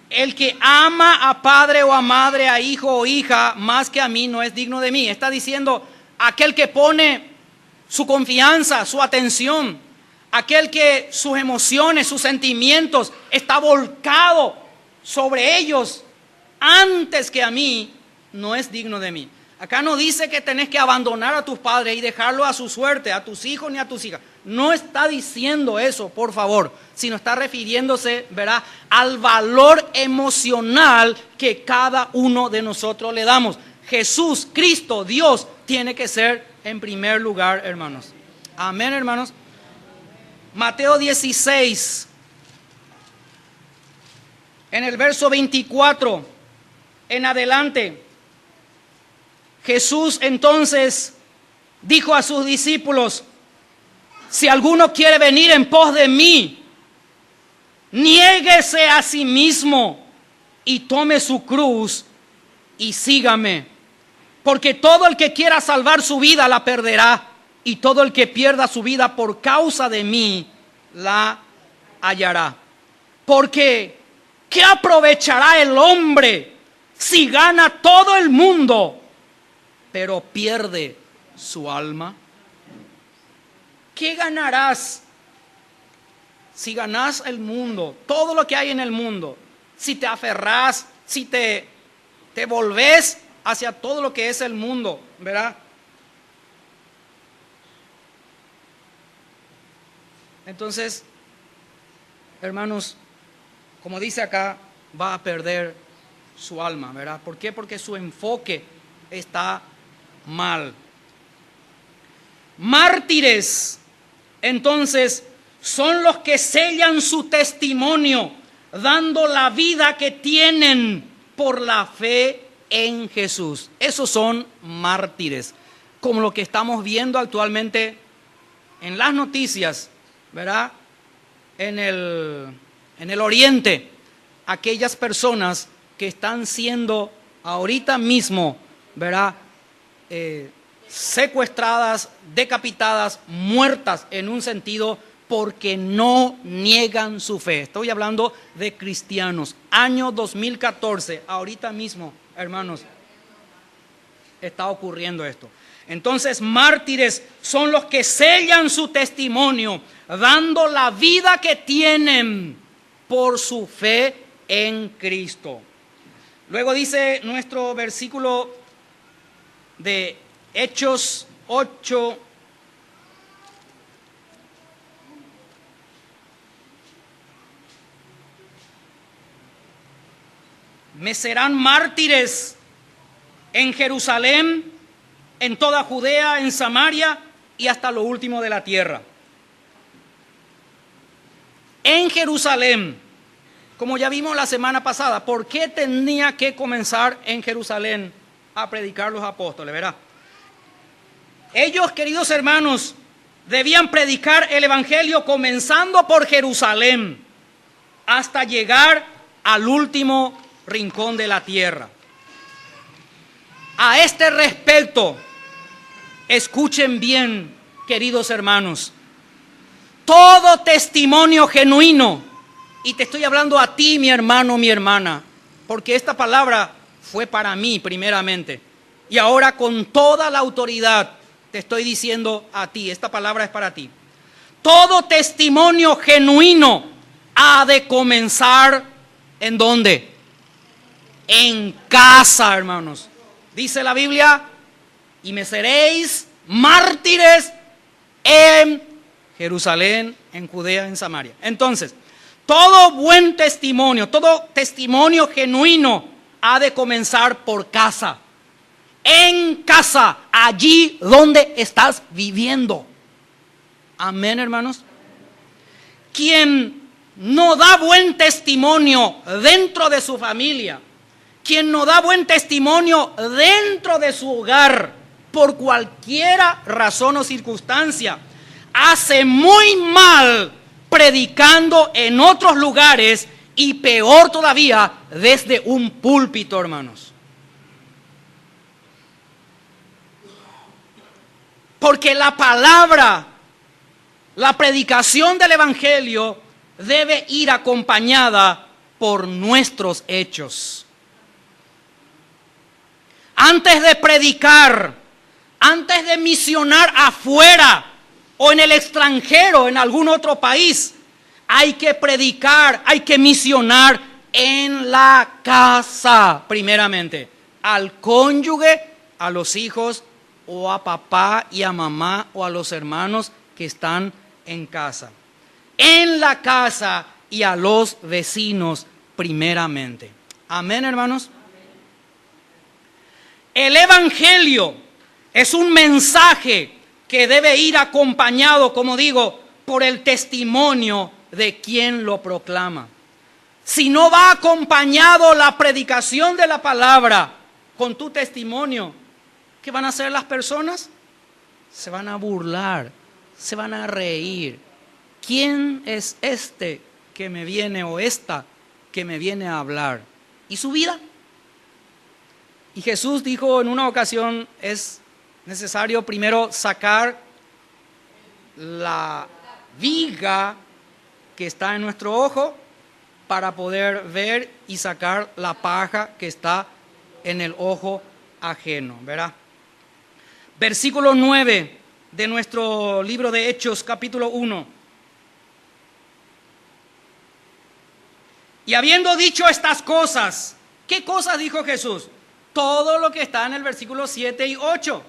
[SPEAKER 1] el que ama a padre o a madre, a hijo o hija más que a mí, no es digno de mí. Está diciendo aquel que pone su confianza, su atención, aquel que sus emociones, sus sentimientos está volcado sobre ellos antes que a mí, no es digno de mí. Acá no dice que tenés que abandonar a tus padres y dejarlo a su suerte, a tus hijos ni a tus hijas. No está diciendo eso, por favor, sino está refiriéndose, ¿verdad?, al valor emocional que cada uno de nosotros le damos. Jesús, Cristo, Dios, tiene que ser en primer lugar, hermanos. Amén, hermanos. Mateo 16, en el verso 24 en adelante, Jesús entonces dijo a sus discípulos: si alguno quiere venir en pos de mí, niéguese a sí mismo y tome su cruz y sígame. Porque todo el que quiera salvar su vida la perderá, y todo el que pierda su vida por causa de mí la hallará. Porque ¿qué aprovechará el hombre si gana todo el mundo, pero pierde su alma? ¿Qué ganarás si ganás el mundo, todo lo que hay en el mundo? Si te aferrás, si te volvés hacia todo lo que es el mundo, ¿verdad? Entonces, hermanos, como dice acá, va a perder su alma, ¿verdad? ¿Por qué? Porque su enfoque está mal. Mártires, entonces, son los que sellan su testimonio, dando la vida que tienen por la fe en Jesús. Esos son mártires, como lo que estamos viendo actualmente en las noticias, ¿verdad? En el Oriente, aquellas personas que están siendo ahorita mismo, ¿verdad?, secuestradas, decapitadas, muertas en un sentido, porque no niegan su fe. Estoy hablando de cristianos. Año 2014, ahorita mismo, hermanos, está ocurriendo esto. Entonces, mártires son los que sellan su testimonio, dando la vida que tienen por su fe en Cristo. Luego dice nuestro versículo de Hechos 8, me serán mártires en Jerusalén, en toda Judea, en Samaria y hasta lo último de la tierra. En Jerusalén, como ya vimos la semana pasada, ¿por qué tenía que comenzar en Jerusalén a predicar los apóstoles? ¿Verdad? Ellos, queridos hermanos, debían predicar el evangelio comenzando por Jerusalén hasta llegar al último rincón de la tierra. A este respecto, escuchen bien, queridos hermanos, todo testimonio genuino, y te estoy hablando a ti, mi hermano, mi hermana, porque esta palabra fue para mí primeramente, y ahora con toda la autoridad te estoy diciendo a ti, esta palabra es para ti. Todo testimonio genuino ha de comenzar, ¿en dónde? En casa, hermanos. Dice la Biblia: y me seréis mártires en Jerusalén, en Judea, en Samaria. Entonces, todo buen testimonio, todo testimonio genuino ha de comenzar por casa. En casa, allí donde estás viviendo. Amén, hermanos. Quien no da buen testimonio dentro de su familia, quien no da buen testimonio dentro de su hogar, por cualquiera razón o circunstancia, hace muy mal predicando en otros lugares y peor todavía desde un púlpito, hermanos. Porque la palabra, la predicación del evangelio debe ir acompañada por nuestros hechos. Antes de predicar, antes de misionar afuera o en el extranjero, en algún otro país, hay que predicar, hay que misionar en la casa, primeramente, al cónyuge, a los hijos, o a papá y a mamá, o a los hermanos que están en casa. En la casa y a los vecinos, primeramente. Amén, hermanos. El evangelio es un mensaje que debe ir acompañado, como digo, por el testimonio de quien lo proclama. Si no va acompañado la predicación de la palabra con tu testimonio, ¿qué van a hacer las personas? Se van a burlar, se van a reír. ¿Quién es este que me viene o esta que me viene a hablar? ¿Y su vida? Y Jesús dijo en una ocasión, es necesario primero sacar la viga que está en nuestro ojo para poder ver y sacar la paja que está en el ojo ajeno, ¿verdad? Versículo 9 de nuestro libro de Hechos, capítulo 1. Y habiendo dicho estas cosas, ¿qué cosas dijo Jesús? Todo lo que está en el versículo 7 y 8.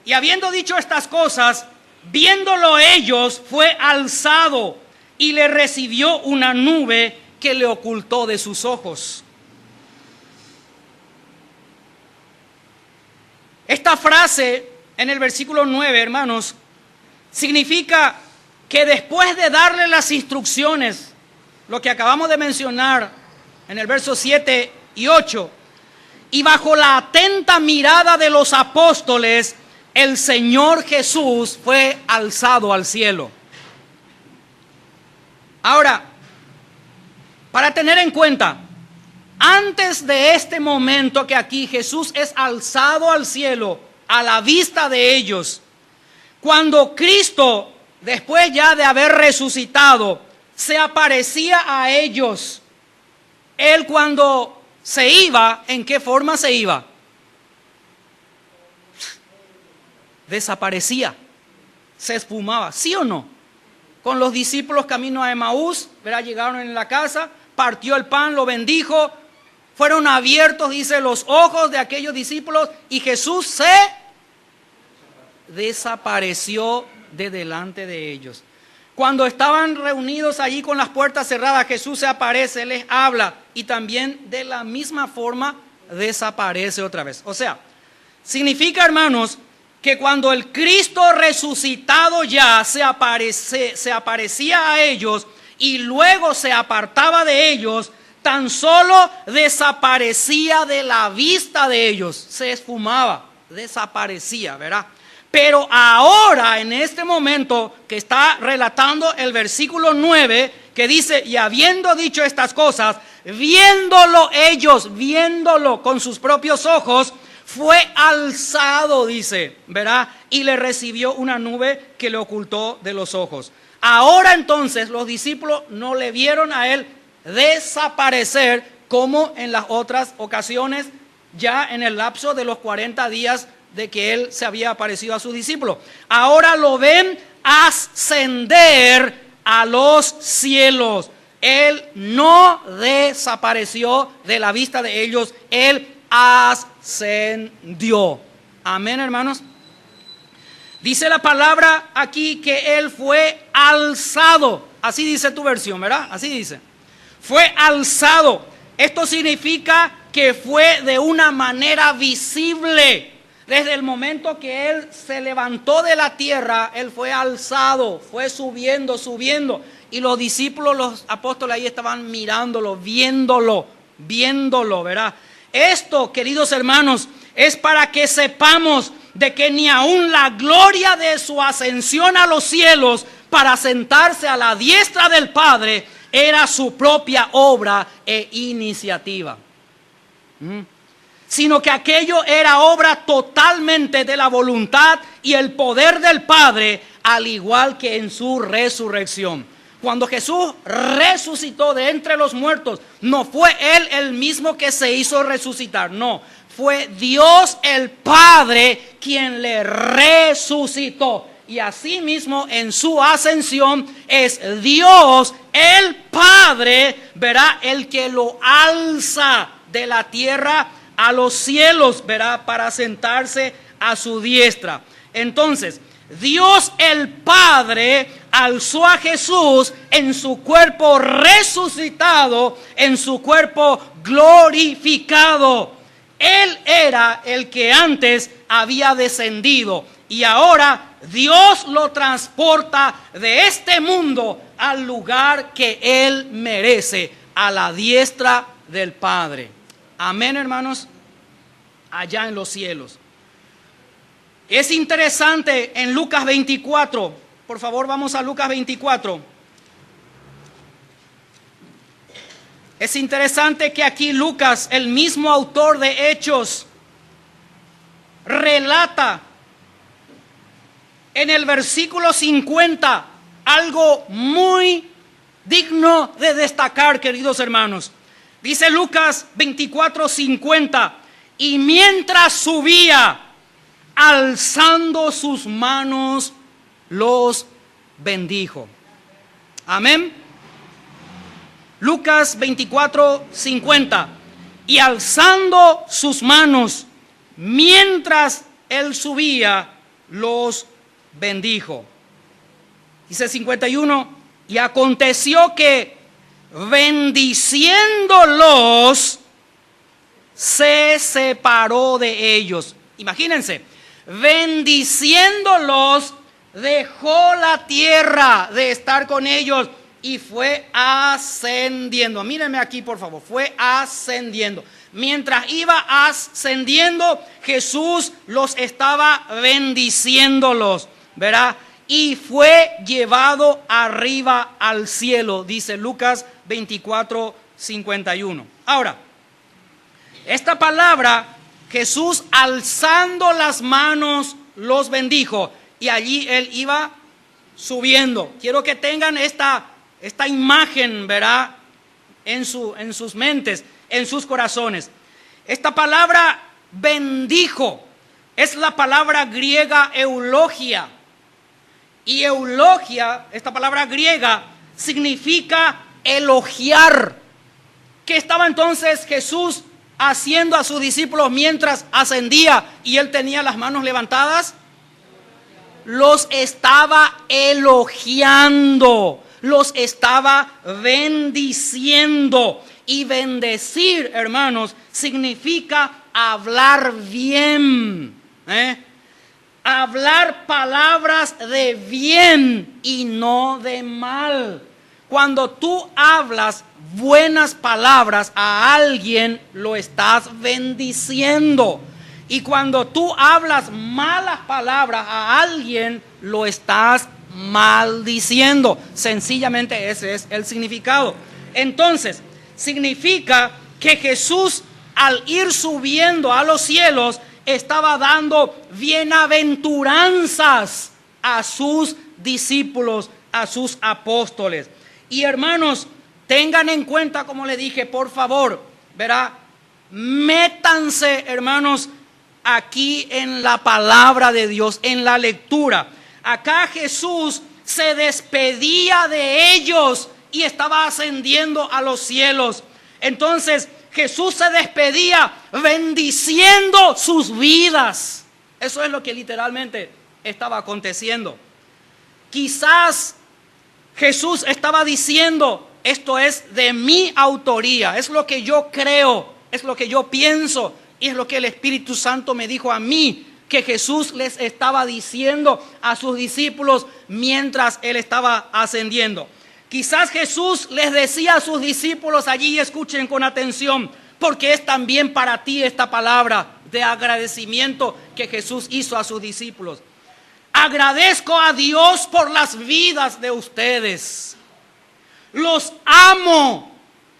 [SPEAKER 1] Y habiendo dicho estas cosas, viéndolo ellos, fue alzado y le recibió una nube que le ocultó de sus ojos. Esta frase en el versículo 9, hermanos, significa que después de darle las instrucciones, lo que acabamos de mencionar en el verso 7 y 8, y bajo la atenta mirada de los apóstoles, el Señor Jesús fue alzado al cielo. Ahora, para tener en cuenta, antes de este momento que aquí Jesús es alzado al cielo a la vista de ellos, cuando Cristo, después ya de haber resucitado, se aparecía a ellos, Él cuando se iba, ¿en qué forma se iba? Desaparecía, se esfumaba, ¿sí o no? Con los discípulos camino a Emaús, ¿verdad? Llegaron en la casa, partió el pan, lo bendijo, fueron abiertos, dice, los ojos de aquellos discípulos y Jesús se desapareció de delante de ellos. Cuando estaban reunidos allí con las puertas cerradas, Jesús se aparece, les habla y también de la misma forma desaparece otra vez. O sea, significa, hermanos, que cuando el Cristo resucitado ya se aparecía a ellos y luego se apartaba de ellos, tan solo desaparecía de la vista de ellos, se esfumaba, desaparecía, ¿verdad? Pero ahora, en este momento que está relatando el versículo 9, que dice, y habiendo dicho estas cosas, viéndolo ellos, viéndolo con sus propios ojos, fue alzado, dice, ¿verdad? Y le recibió una nube que le ocultó de los ojos. Ahora entonces los discípulos no le vieron a él desaparecer como en las otras ocasiones, ya en el lapso de los 40 días de que él se había aparecido a sus discípulos. Ahora lo ven ascender a los cielos. Él no desapareció de la vista de ellos, él ascendió. Amén, hermanos. Dice la palabra aquí que él fue alzado. Así dice tu versión, ¿verdad? Así dice. Fue alzado. Esto significa que fue de una manera visible. Desde el momento que Él se levantó de la tierra, Él fue alzado, fue subiendo, subiendo. Y los discípulos, los apóstoles ahí estaban mirándolo, viéndolo, ¿verdad? Esto, queridos hermanos, es para que sepamos de que ni aun la gloria de su ascensión a los cielos para sentarse a la diestra del Padre era su propia obra e iniciativa. Sino que aquello era obra totalmente de la voluntad y el poder del Padre, al igual que en su resurrección. Cuando Jesús resucitó de entre los muertos, no fue Él el mismo que se hizo resucitar, no. Fue Dios el Padre quien le resucitó. Y asimismo en su ascensión es Dios el Padre, verá, el que lo alza de la tierra a los cielos, verá, para sentarse a su diestra. Entonces, Dios el Padre alzó a Jesús en su cuerpo resucitado, en su cuerpo glorificado. Él era el que antes había descendido y ahora Dios lo transporta de este mundo al lugar que Él merece, a la diestra del Padre. Amén, hermanos, allá en los cielos. Es interesante en Lucas 24, por favor vamos a Lucas 24. Es interesante que aquí Lucas, el mismo autor de Hechos, relata en el versículo 50 algo muy digno de destacar, queridos hermanos. Dice Lucas 24:50, y mientras subía, alzando sus manos, los bendijo. Amén. Lucas 24:50, y alzando sus manos, mientras él subía, los bendijo. Dice 51, y aconteció que bendiciéndolos, se separó de ellos. Imagínense, bendiciéndolos, dejó la tierra de estar con ellos y fue ascendiendo. Mírenme aquí, por favor, fue ascendiendo. Mientras iba ascendiendo, Jesús los estaba bendiciéndolos, ¿verdad? Y fue llevado arriba al cielo, dice Lucas 24:51. Ahora, esta palabra, Jesús alzando las manos los bendijo, y allí él iba subiendo. Quiero que tengan esta imagen, ¿verdad? En sus mentes, en sus corazones. Esta palabra bendijo es la palabra griega eulogia. Y eulogia, esta palabra griega, significa elogiar. ¿Qué estaba entonces Jesús haciendo a sus discípulos mientras ascendía y él tenía las manos levantadas? Los estaba elogiando, los estaba bendiciendo. Y bendecir, hermanos, significa hablar bien, hablar palabras de bien y no de mal. Cuando tú hablas buenas palabras a alguien, lo estás bendiciendo. Y cuando tú hablas malas palabras a alguien, lo estás maldiciendo. Sencillamente ese es el significado. Entonces, significa que Jesús, al ir subiendo a los cielos, estaba dando bienaventuranzas a sus discípulos, a sus apóstoles. Y hermanos, tengan en cuenta, como le dije, por favor, verá, métanse, hermanos, aquí en la palabra de Dios, en la lectura. Acá Jesús se despedía de ellos y estaba ascendiendo a los cielos. Entonces Jesús se despedía bendiciendo sus vidas. Eso es lo que literalmente estaba aconteciendo. Quizás Jesús estaba diciendo: esto es de mi autoría, es lo que yo creo, es lo que yo pienso y es lo que el Espíritu Santo me dijo a mí que Jesús les estaba diciendo a sus discípulos mientras Él estaba ascendiendo. Quizás Jesús les decía a sus discípulos allí, escuchen con atención, porque es también para ti esta palabra de agradecimiento que Jesús hizo a sus discípulos. Agradezco a Dios por las vidas de ustedes. Los amo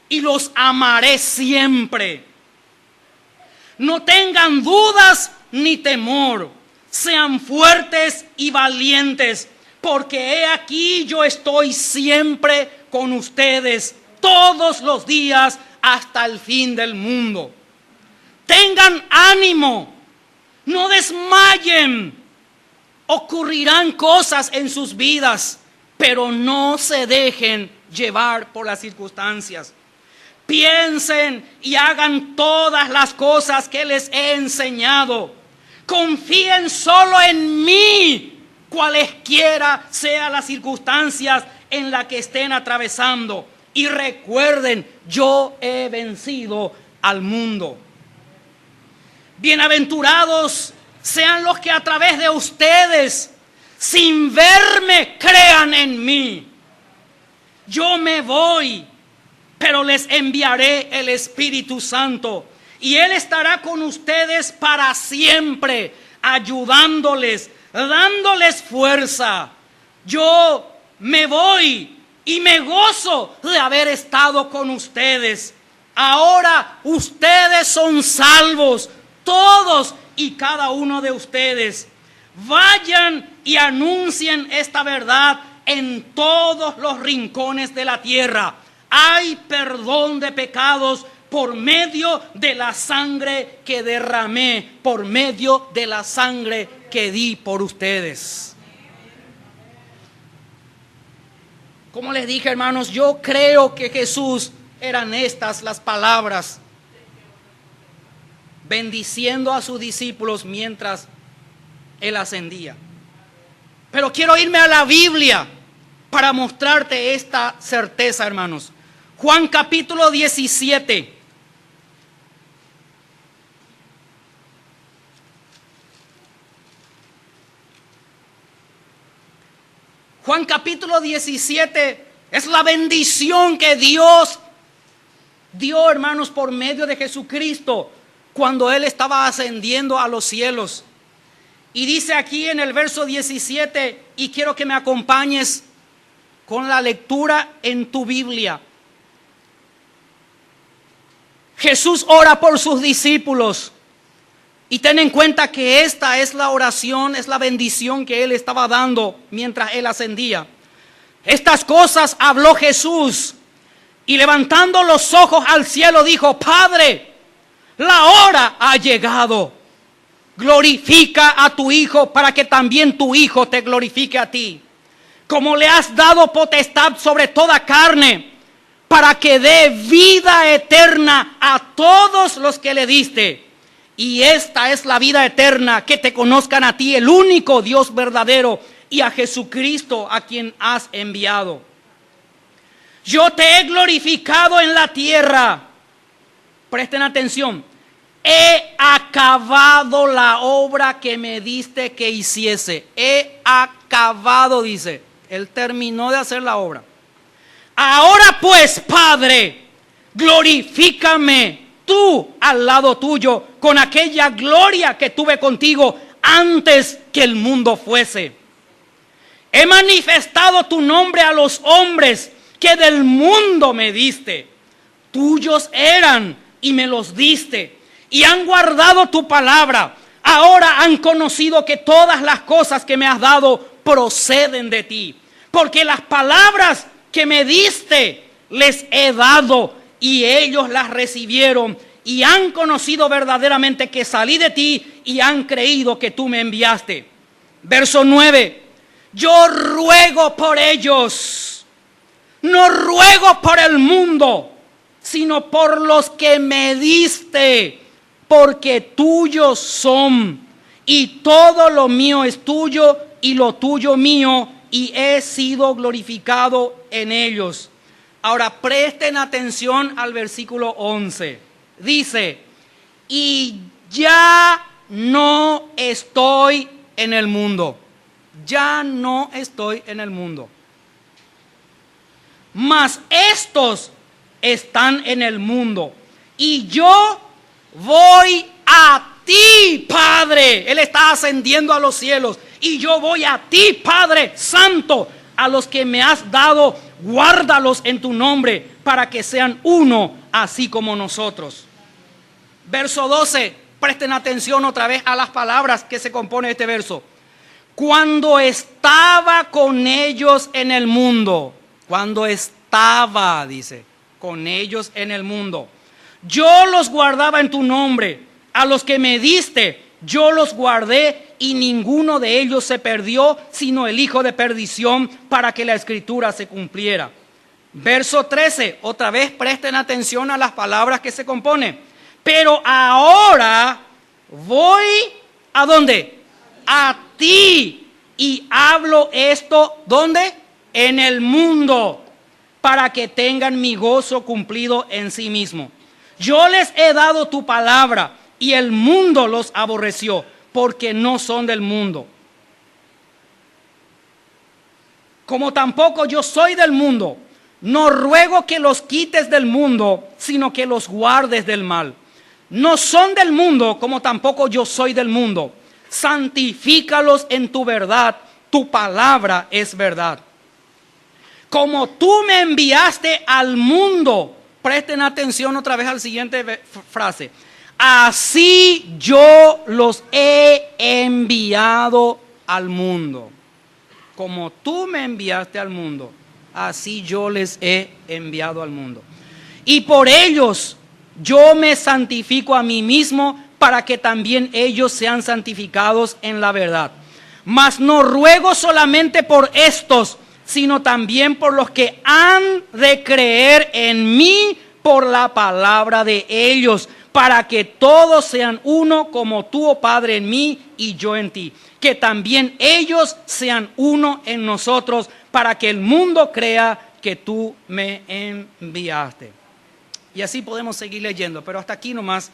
[SPEAKER 1] y los amaré siempre. No tengan dudas ni temor. Sean fuertes y valientes, porque he aquí yo estoy siempre con ustedes todos los días hasta el fin del mundo. Tengan ánimo, no desmayen. Ocurrirán cosas en sus vidas, pero no se dejen llevar por las circunstancias. Piensen y hagan todas las cosas que les he enseñado. Confíen solo en mí, cualesquiera sean las circunstancias en las que estén atravesando. Y recuerden, yo he vencido al mundo. Bienaventurados sean los que a través de ustedes, sin verme, crean en mí. Yo me voy, pero les enviaré el Espíritu Santo, y Él estará con ustedes para siempre, ayudándoles, dándoles fuerza. Yo me voy y me gozo de haber estado con ustedes. Ahora ustedes son salvos, todos y cada uno de ustedes. Vayan y anuncien esta verdad en todos los rincones de la tierra. Hay perdón de pecados por medio de la sangre que derramé, por medio de la sangre que di por ustedes. Como les dije, hermanos, yo creo que Jesús, eran estas las palabras, bendiciendo a sus discípulos mientras Él ascendía. Pero quiero irme a la Biblia para mostrarte esta certeza, hermanos. Juan capítulo 17. Juan capítulo 17 es la bendición que Dios dio, hermanos, por medio de Jesucristo cuando Él estaba ascendiendo a los cielos. Y dice aquí en el verso 17, y quiero que me acompañes con la lectura en tu Biblia. Jesús ora por sus discípulos. Y ten en cuenta que esta es la oración, es la bendición que Él estaba dando mientras Él ascendía. Estas cosas habló Jesús, y levantando los ojos al cielo dijo: Padre, la hora ha llegado. Glorifica a tu Hijo, para que también tu Hijo te glorifique a ti. Como le has dado potestad sobre toda carne, para que dé vida eterna a todos los que le diste. Y esta es la vida eterna, que te conozcan a ti, el único Dios verdadero, y a Jesucristo, a quien has enviado. Yo te he glorificado en la tierra. Presten atención. He acabado la obra que me diste que hiciese. He acabado, dice. Él terminó de hacer la obra. Ahora pues, Padre, glorifícame tú al lado tuyo con aquella gloria que tuve contigo antes que el mundo fuese. He manifestado tu nombre a los hombres que del mundo me diste. Tuyos eran y me los diste, y han guardado tu palabra. Ahora han conocido que todas las cosas que me has dado proceden de ti, porque las palabras que me diste les he dado, y ellos las recibieron, y han conocido verdaderamente que salí de ti, y han creído que tú me enviaste. Verso 9. Yo ruego por ellos, no ruego por el mundo, sino por los que me diste, porque tuyos son, y todo lo mío es tuyo, y lo tuyo mío, y he sido glorificado en ellos. Ahora presten atención al versículo 11. Dice: y ya no estoy en el mundo. Ya no estoy en el mundo. Mas estos están en el mundo. Y yo voy a ti, Padre. Él está ascendiendo a los cielos. Y yo voy a ti, Padre Santo. A los que me has dado, guárdalos en tu nombre, para que sean uno, así como nosotros. Verso 12, presten atención otra vez a las palabras que se compone este verso. Cuando estaba con ellos en el mundo, cuando estaba, dice, con ellos en el mundo, yo los guardaba en tu nombre, a los que me diste, yo los guardé y ninguno de ellos se perdió, sino el hijo de perdición, para que la escritura se cumpliera. Verso 13, otra vez presten atención a las palabras que se compone. Pero ahora voy, ¿a dónde? A ti, y hablo esto, ¿dónde? En el mundo, para que tengan mi gozo cumplido en sí mismo. Yo les he dado tu palabra, y el mundo los aborreció, porque no son del mundo. Como tampoco yo soy del mundo, no ruego que los quites del mundo, sino que los guardes del mal. No son del mundo, como tampoco yo soy del mundo. Santifícalos en tu verdad, tu palabra es verdad. Como tú me enviaste al mundo, presten atención otra vez al siguiente frase. Así yo los he enviado al mundo. Como tú me enviaste al mundo, así yo les he enviado al mundo. Y por ellos yo me santifico a mí mismo, para que también ellos sean santificados en la verdad. Mas no ruego solamente por estos, sino también por los que han de creer en mí por la palabra de ellos, para que todos sean uno, como tú, oh Padre, en mí y yo en ti. Que también ellos sean uno en nosotros, para que el mundo crea que tú me enviaste. Y así podemos seguir leyendo, pero hasta aquí nomás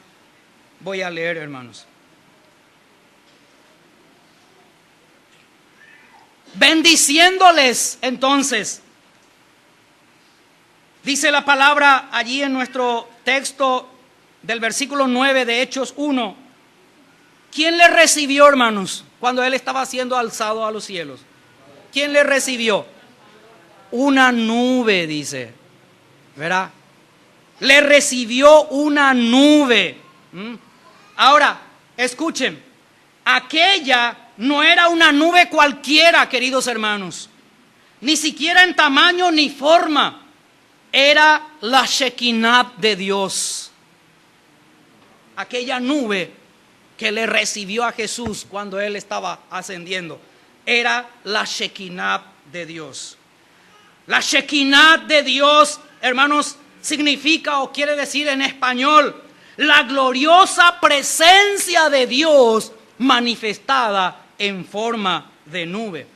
[SPEAKER 1] voy a leer, hermanos. Bendiciéndoles, entonces, dice la palabra allí en nuestro texto del versículo 9 de Hechos 1. ¿Quién le recibió, hermanos, cuando él estaba siendo alzado a los cielos? ¿Quién le recibió? Una nube, dice, ¿verdad? Le recibió una nube. Ahora, escuchen, aquella no era una nube cualquiera, queridos hermanos, ni siquiera en tamaño ni forma. Era la Shekinah de Dios. Aquella nube que le recibió a Jesús cuando él estaba ascendiendo, era la Shekinah de Dios. La Shekinah de Dios, hermanos, significa o quiere decir en español, la gloriosa presencia de Dios manifestada en forma de nube.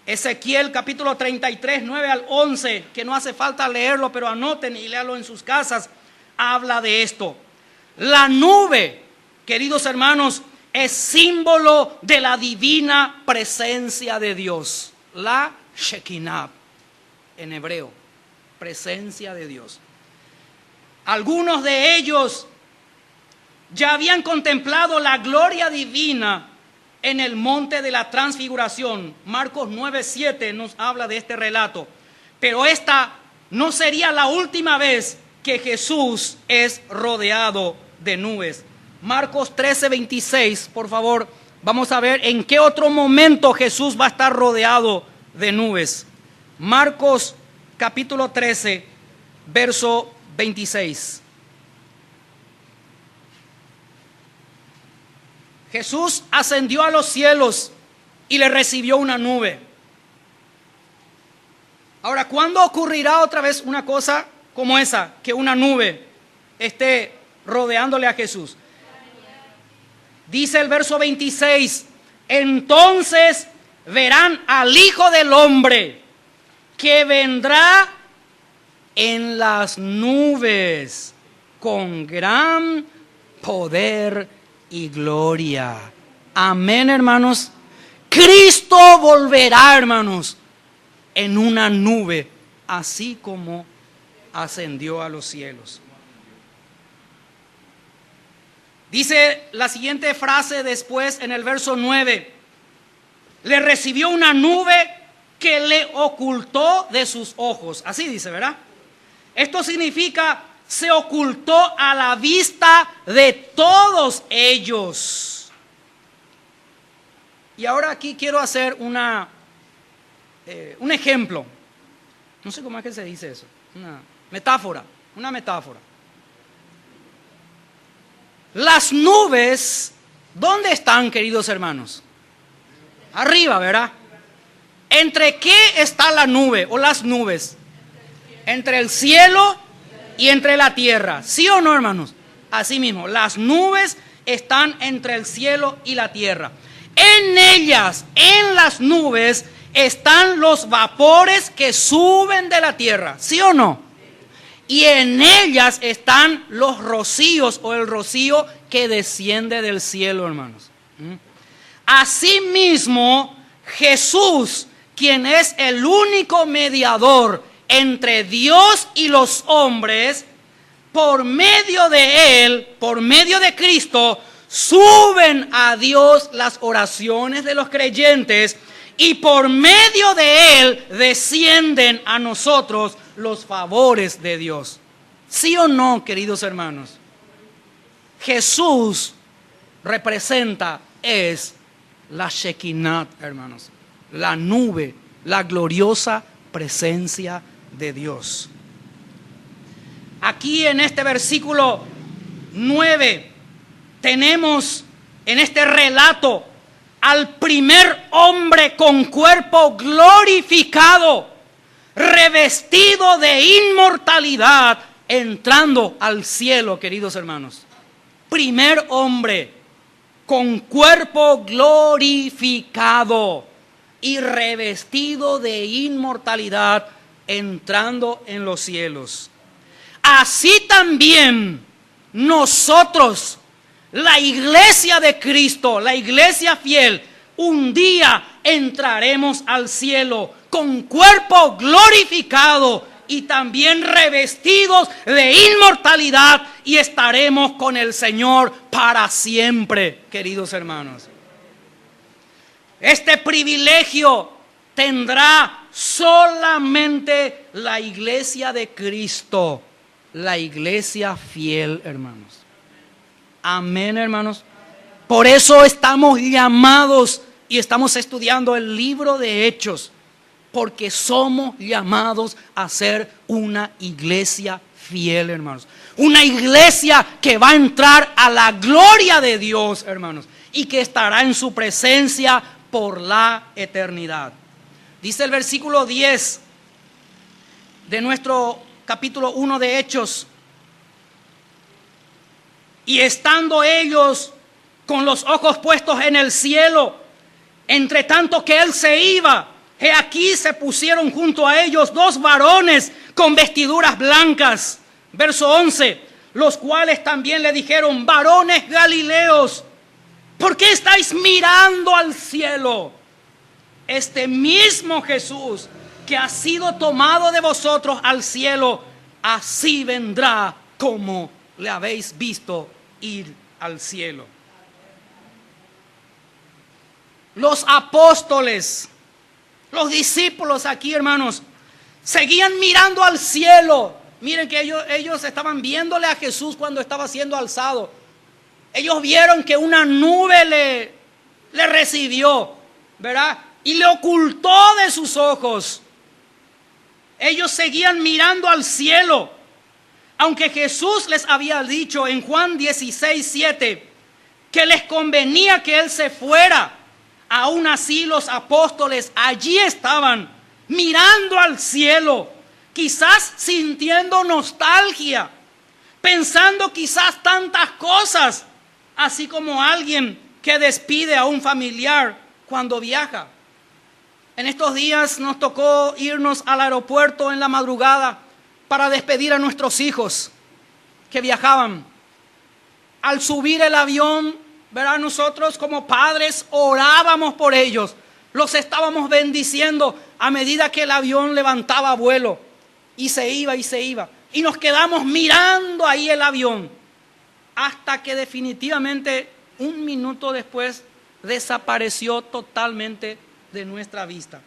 [SPEAKER 1] Ezequiel capítulo 33, 9 al 11, que no hace falta leerlo, pero anoten y léalo en sus casas, habla de esto. La nube, queridos hermanos, es símbolo de la divina presencia de Dios. La Shekinah, en hebreo, presencia de Dios. Algunos de ellos ya habían contemplado la gloria divina en el monte de la transfiguración. Marcos 9:7 nos habla de este relato. Pero esta no sería la última vez que Jesús es rodeado de nubes. Marcos 13:26, por favor, vamos a ver en qué otro momento Jesús va a estar rodeado de nubes. Marcos capítulo 13, verso 26. Jesús ascendió a los cielos y le recibió una nube. Ahora, ¿cuándo ocurrirá otra vez una cosa como esa? Que una nube esté rodeándole a Jesús. Dice el verso 26, entonces verán al Hijo del Hombre que vendrá en las nubes con gran poder y gloria. Amén, hermanos. Cristo volverá, hermanos, en una nube, así como ascendió a los cielos. Dice la siguiente frase después en el verso 9. Le recibió una nube que le ocultó de sus ojos. Así dice, ¿verdad? Esto significa, se ocultó a la vista de todos ellos. Y ahora aquí quiero hacer un ejemplo. No sé cómo es que se dice eso. Una metáfora. Las nubes, ¿dónde están, queridos hermanos? Arriba, ¿verdad? ¿Entre qué está la nube o las nubes? Entre el cielo y entre la tierra. ¿Sí o no, hermanos? Así mismo, las nubes están entre el cielo y la tierra. En ellas, en las nubes, están los vapores que suben de la tierra. ¿Sí o no? Y en ellas están los rocíos o el rocío que desciende del cielo, hermanos. Asimismo, Jesús, quien es el único mediador entre Dios y los hombres, por medio de Él, por medio de Cristo, suben a Dios las oraciones de los creyentes y por medio de Él descienden a nosotros los favores de Dios. ¿Sí o no, queridos hermanos? Jesús representa, es la Shekinah, hermanos, la nube, la gloriosa presencia de Dios. Aquí en este versículo 9 tenemos en este relato al primer hombre con cuerpo glorificado, revestido de inmortalidad, entrando al cielo, queridos hermanos. Primer hombre con cuerpo glorificado y revestido de inmortalidad, entrando en los cielos. Así también nosotros, la iglesia de Cristo, la iglesia fiel, un día entraremos al cielo con cuerpo glorificado y también revestidos de inmortalidad, y estaremos con el Señor para siempre, queridos hermanos. Este privilegio tendrá solamente la iglesia de Cristo, la iglesia fiel, hermanos. Amén, hermanos. Por eso estamos llamados y estamos estudiando el libro de Hechos, porque somos llamados a ser una iglesia fiel, hermanos. Una iglesia que va a entrar a la gloria de Dios, hermanos, y que estará en su presencia por la eternidad. Dice el versículo 10 de nuestro capítulo 1 de Hechos: y estando ellos con los ojos puestos en el cielo, entre tanto que él se iba, he aquí se pusieron junto a ellos dos varones con vestiduras blancas. Verso 11: los cuales también le dijeron: varones galileos, ¿por qué estáis mirando al cielo? Este mismo Jesús que ha sido tomado de vosotros al cielo, así vendrá como le habéis visto ir al cielo. Los apóstoles, los discípulos aquí, hermanos, seguían mirando al cielo. Miren que ellos estaban viéndole a Jesús cuando estaba siendo alzado. Ellos vieron que una nube le recibió, ¿verdad? Y le ocultó de sus ojos. Ellos seguían mirando al cielo, aunque Jesús les había dicho en Juan 16:7 que les convenía que Él se fuera. Aún así los apóstoles allí estaban mirando al cielo, quizás sintiendo nostalgia, pensando quizás tantas cosas, así como alguien que despide a un familiar cuando viaja. En estos días nos tocó irnos al aeropuerto en la madrugada para despedir a nuestros hijos que viajaban. Al subir el avión ¿verdad? Nosotros como padres orábamos por ellos, los estábamos bendiciendo a medida que el avión levantaba vuelo y se iba y se iba. Y nos quedamos mirando ahí el avión hasta que definitivamente un minuto después desapareció totalmente de nuestra vista.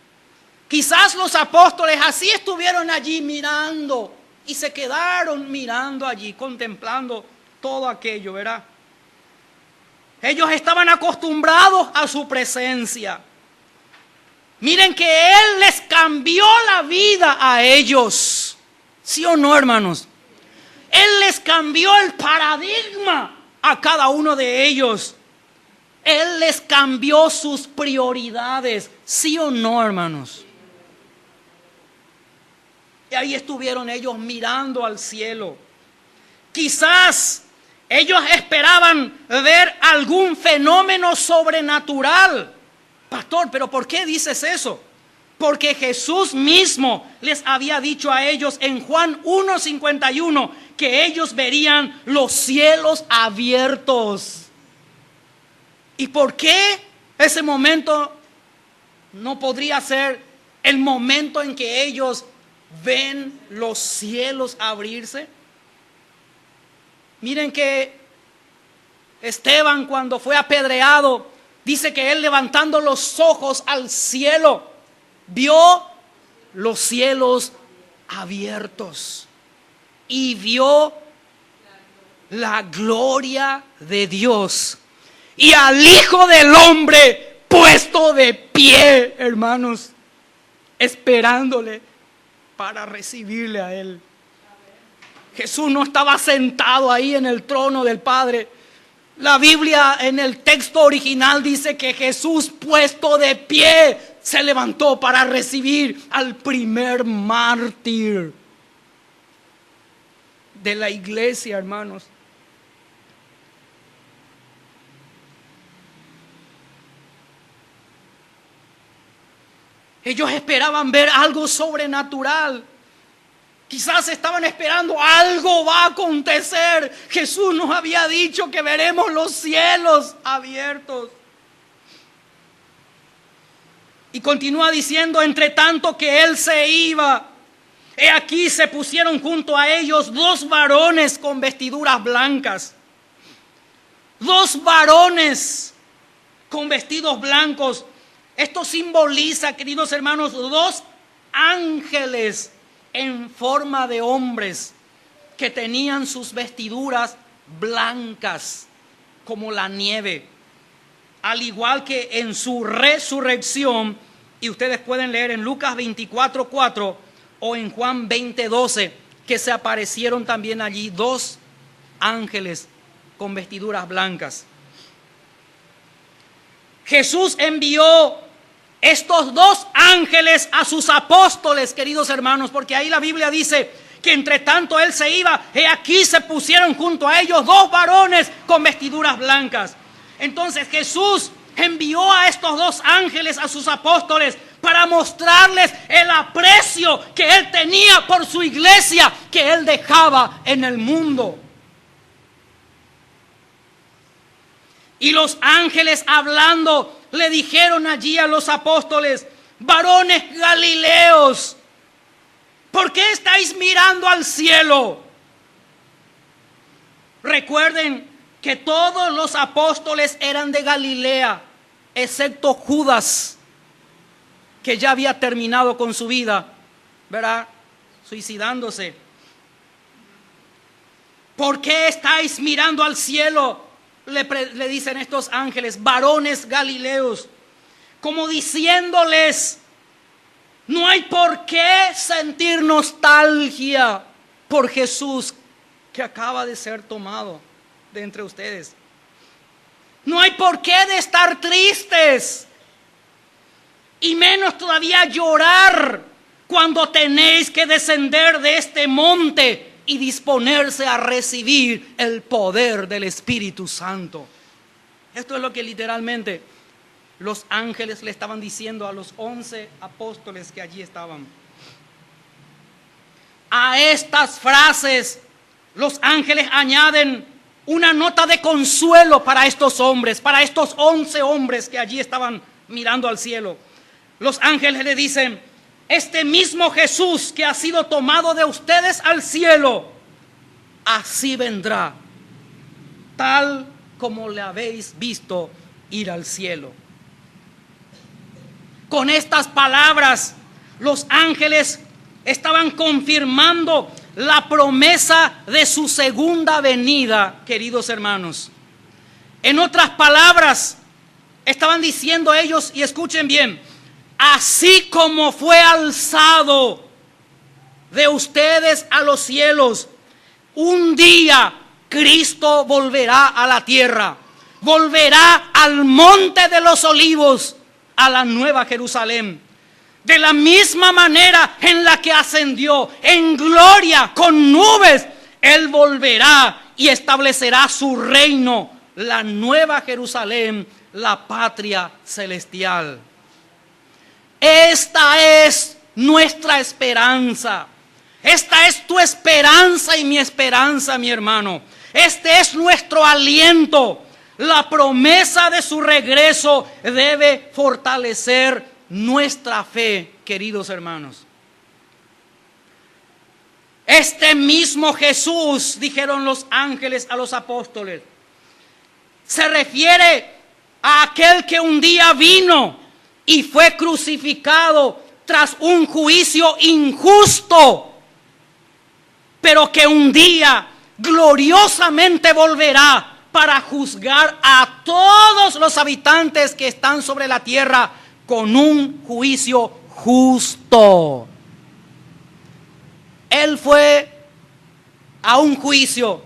[SPEAKER 1] Quizás los apóstoles así estuvieron allí mirando y se quedaron mirando allí, contemplando todo aquello, ¿verdad? Ellos estaban acostumbrados a su presencia. Miren que Él les cambió la vida a ellos. ¿Sí o no, hermanos? Él les cambió el paradigma a cada uno de ellos. Él les cambió sus prioridades. ¿Sí o no, hermanos? Y ahí estuvieron ellos mirando al cielo. Quizás ellos esperaban ver algún fenómeno sobrenatural. Pastor, ¿pero por qué dices eso? Porque Jesús mismo les había dicho a ellos en Juan 1:51 que ellos verían los cielos abiertos. ¿Y por qué ese momento no podría ser el momento en que ellos ven los cielos abrirse? Miren que Esteban, cuando fue apedreado, dice que él, levantando los ojos al cielo, vio los cielos abiertos y vio la gloria de Dios y al Hijo del Hombre puesto de pie, hermanos, esperándole para recibirle a Él. Jesús no estaba sentado ahí en el trono del Padre. La Biblia en el texto original dice que Jesús, puesto de pie, se levantó para recibir al primer mártir de la iglesia, hermanos. Ellos esperaban ver algo sobrenatural. Quizás estaban esperando algo va a acontecer. Jesús nos había dicho que veremos los cielos abiertos. Y continúa diciendo, entre tanto que Él se iba, he aquí se pusieron junto a ellos 2 varones con vestiduras blancas. 2 varones con vestidos blancos. Esto simboliza, queridos hermanos, 2 ángeles en forma de hombres que tenían sus vestiduras blancas como la nieve, al igual que en su resurrección. Y ustedes pueden leer en Lucas 24:4 o en Juan 20:12 que se aparecieron también allí 2 ángeles con vestiduras blancas. Jesús envió estos 2 ángeles a sus apóstoles, queridos hermanos, porque ahí la Biblia dice que entre tanto Él se iba, he aquí se pusieron junto a ellos 2 varones con vestiduras blancas. Entonces Jesús envió a estos 2 ángeles a sus apóstoles para mostrarles el aprecio que Él tenía por su iglesia que Él dejaba en el mundo. Y los ángeles, hablando, le dijeron allí a los apóstoles: varones galileos, ¿por qué estáis mirando al cielo? Recuerden que todos los apóstoles eran de Galilea, excepto Judas, que ya había terminado con su vida, ¿verdad? Suicidándose. ¿Por qué estáis mirando al cielo? Le dicen estos ángeles, varones galileos, como diciéndoles: no hay por qué sentir nostalgia por Jesús que acaba de ser tomado de entre ustedes. No hay por qué de estar tristes, y menos todavía llorar cuando tenéis que descender de este monte y disponerse a recibir el poder del Espíritu Santo. Esto es lo que literalmente los ángeles le estaban diciendo a los 11 apóstoles que allí estaban. A estas frases los ángeles añaden una nota de consuelo para estos hombres, para estos 11 hombres que allí estaban mirando al cielo. Los ángeles le dicen: este mismo Jesús que ha sido tomado de ustedes al cielo, así vendrá, tal como le habéis visto ir al cielo. Con estas palabras, los ángeles estaban confirmando la promesa de su segunda venida, queridos hermanos. En otras palabras, estaban diciendo ellos, y escuchen bien: así como fue alzado de ustedes a los cielos, un día Cristo volverá a la tierra, volverá al monte de los olivos, a la nueva Jerusalén. De la misma manera en la que ascendió en gloria con nubes, Él volverá y establecerá su reino, la nueva Jerusalén, la patria celestial. Esta es nuestra esperanza. Esta es tu esperanza y mi esperanza, mi hermano. Este es nuestro aliento. La promesa de su regreso debe fortalecer nuestra fe, queridos hermanos. Este mismo Jesús, dijeron los ángeles a los apóstoles, se refiere a aquel que un día vino y fue crucificado tras un juicio injusto, pero que un día gloriosamente volverá para juzgar a todos los habitantes que están sobre la tierra con un juicio justo. Él fue a un juicio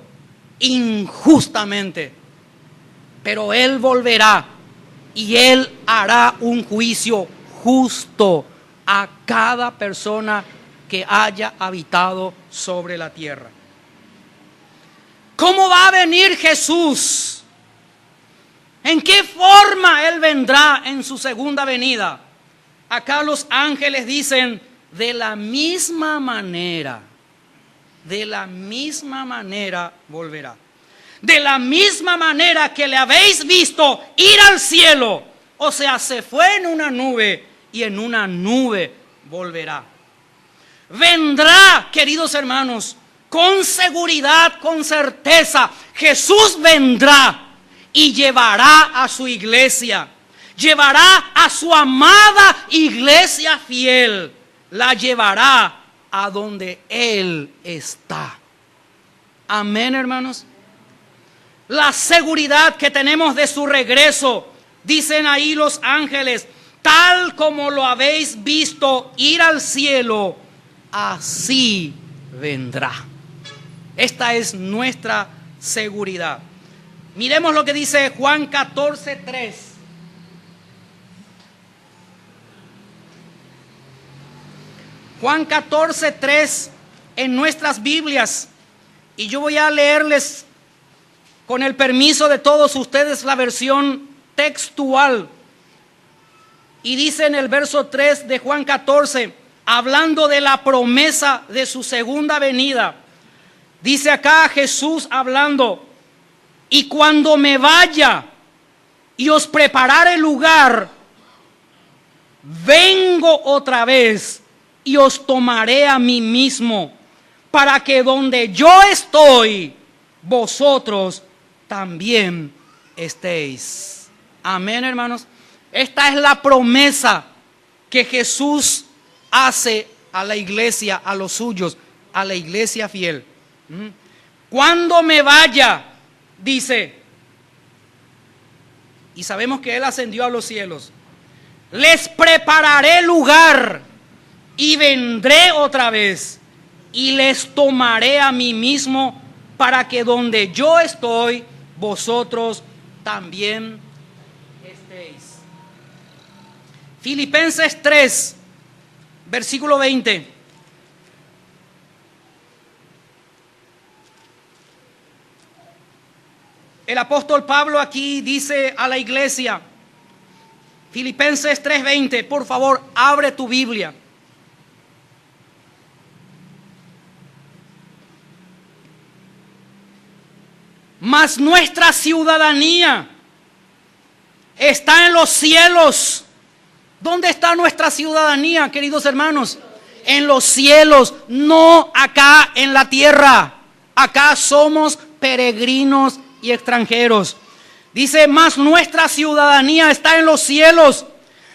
[SPEAKER 1] injustamente, pero Él volverá y Él hará un juicio justo a cada persona que haya habitado sobre la tierra. ¿Cómo va a venir Jesús? ¿En qué forma Él vendrá en su segunda venida? Acá los ángeles dicen: de la misma manera volverá. De la misma manera que le habéis visto ir al cielo, o sea, se fue en una nube y en una nube volverá. Vendrá, queridos hermanos, con seguridad, con certeza. Jesús vendrá y llevará a su iglesia, llevará a su amada iglesia fiel, la llevará a donde Él está. Amén, hermanos. La seguridad que tenemos de su regreso, dicen ahí los ángeles: tal como lo habéis visto ir al cielo, así vendrá. Esta es nuestra seguridad. Miremos lo que dice Juan 14:3. Juan 14:3 en nuestras Biblias. Y yo voy a leerles, con el permiso de todos ustedes, la versión textual. Y dice en el verso 3 de Juan 14, hablando de la promesa de su segunda venida, dice acá Jesús hablando: y cuando me vaya y os preparare lugar, vengo otra vez y os tomaré a mí mismo, para que donde yo estoy, vosotros también estéis. Amén, hermanos. Esta es la promesa que Jesús hace a la iglesia, a los suyos, a la iglesia fiel. Cuando me vaya, dice, y sabemos que Él ascendió a los cielos, les prepararé lugar y vendré otra vez y les tomaré a mí mismo, para que donde yo estoy, vosotros también estéis. Filipenses 3, versículo 20. El apóstol Pablo aquí dice a la iglesia, Filipenses 3:20, por favor, abre tu Biblia. mas nuestra ciudadanía está en los cielos. ¿Dónde está nuestra ciudadanía, queridos hermanos? En los cielos, no acá en la tierra. Acá somos peregrinos y extranjeros. Dice, mas nuestra ciudadanía está en los cielos,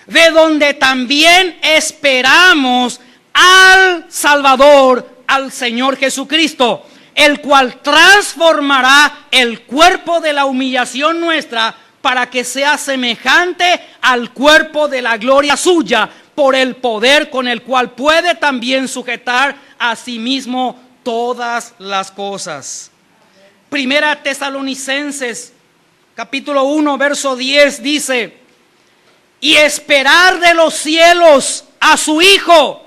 [SPEAKER 1] de donde también esperamos al Salvador, al Señor Jesucristo, el cual transformará el cuerpo de la humillación nuestra para que sea semejante al cuerpo de la gloria suya, por el poder con el cual puede también sujetar a sí mismo todas las cosas. Primera Tesalonicenses, capítulo 1, verso 10 dice, y esperar de los cielos a su Hijo,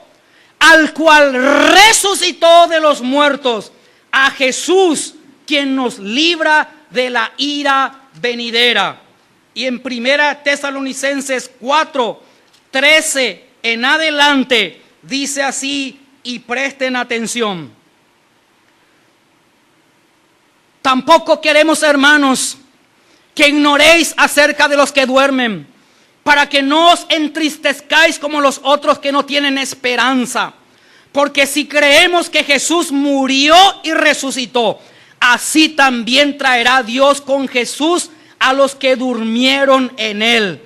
[SPEAKER 1] al cual resucitó de los muertos, a Jesús, quien nos libra de la ira venidera. Y en Primera Tesalonicenses 4, 13 en adelante, dice así, y presten atención. Tampoco queremos, hermanos, que ignoréis acerca de los que duermen, para que no os entristezcáis como los otros que no tienen esperanza. Porque si creemos que Jesús murió y resucitó, así también traerá Dios con Jesús a los que durmieron en él.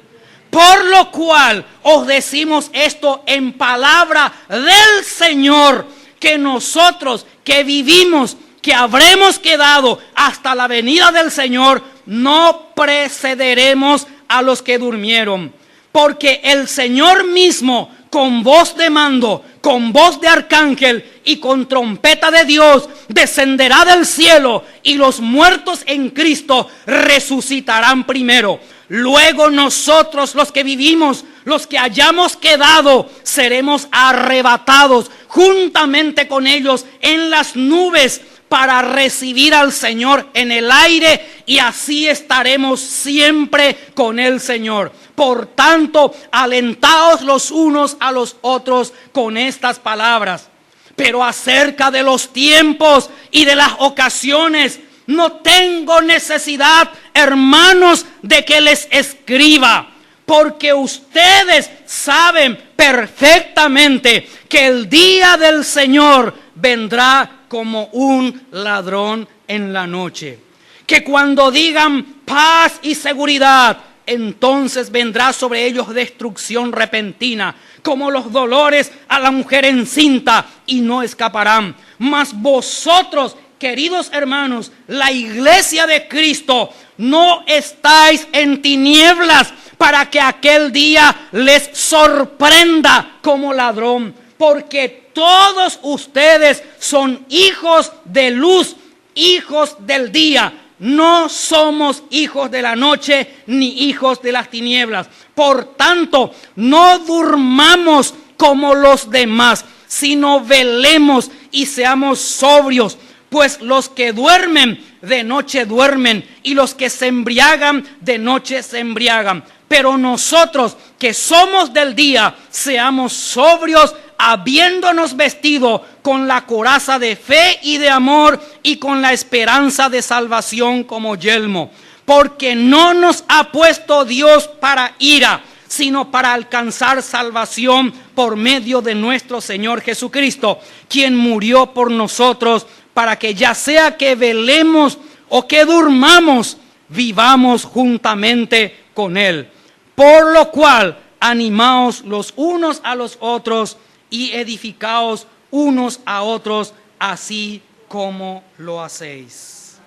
[SPEAKER 1] Por lo cual os decimos esto en palabra del Señor, que nosotros que vivimos, que habremos quedado hasta la venida del Señor, no precederemos a los que durmieron. Porque el Señor mismo, con voz de mando, con voz de arcángel y con trompeta de Dios, descenderá del cielo, y los muertos en Cristo resucitarán primero. Luego nosotros, los que vivimos, los que hayamos quedado, seremos arrebatados juntamente con ellos en las nubes para recibir al Señor en el aire, y así estaremos siempre con el Señor. Por tanto, alentaos los unos a los otros con estas palabras. Pero acerca de los tiempos y de las ocasiones, no tengo necesidad, hermanos, de que les escriba, porque ustedes saben perfectamente que el día del Señor vendrá como un ladrón en la noche. Que cuando digan paz y seguridad, entonces vendrá sobre ellos destrucción repentina, como los dolores a la mujer encinta, y no escaparán. Mas vosotros, queridos hermanos, la iglesia de Cristo, no estáis en tinieblas para que aquel día les sorprenda como ladrón, porque todos ustedes son hijos de luz, hijos del día. No somos hijos de la noche ni hijos de las tinieblas. Por tanto, no durmamos como los demás, sino velemos y seamos sobrios. Pues los que duermen, de noche duermen, y los que se embriagan, de noche se embriagan. Pero nosotros que somos del día, seamos sobrios, habiéndonos vestido con la coraza de fe y de amor, y con la esperanza de salvación como yelmo. Porque no nos ha puesto Dios para ira, sino para alcanzar salvación por medio de nuestro Señor Jesucristo, quien murió por nosotros, para que ya sea que velemos o que durmamos, vivamos juntamente con Él. Por lo cual, animaos los unos a los otros y edificaos unos a otros, así como lo hacéis.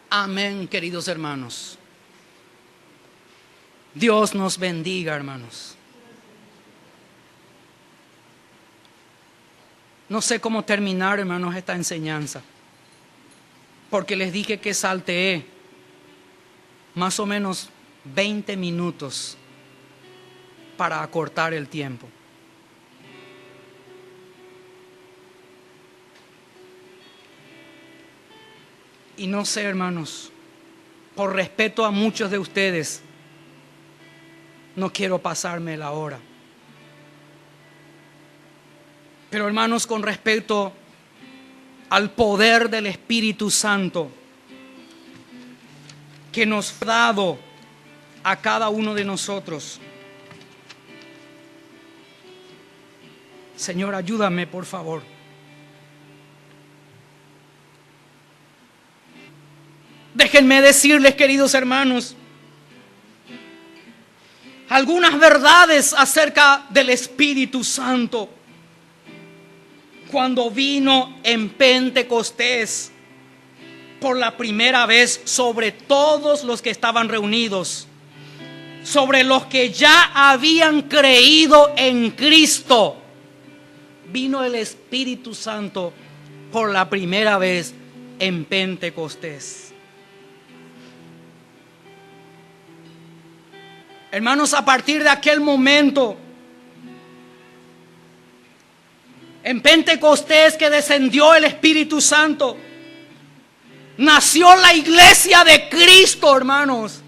[SPEAKER 1] Amén, queridos hermanos. Dios nos bendiga, hermanos. No sé cómo terminar, hermanos, esta enseñanza, porque les dije que salteé más o menos 20 minutos para acortar el tiempo. Y no sé, hermanos, por respeto a muchos de ustedes, no quiero pasarme la hora. Pero hermanos, con respecto al poder del Espíritu Santo, que nos fue dado a cada uno de nosotros. Señor, ayúdame, por favor. Déjenme decirles, queridos hermanos, algunas verdades acerca del Espíritu Santo. Cuando vino en Pentecostés por la primera vez sobre todos los que estaban reunidos, sobre los que ya habían creído en Cristo, vino el Espíritu Santo por la primera vez en Pentecostés. Hermanos, a partir de aquel momento, en Pentecostés que descendió el Espíritu Santo, nació la iglesia de Cristo, hermanos.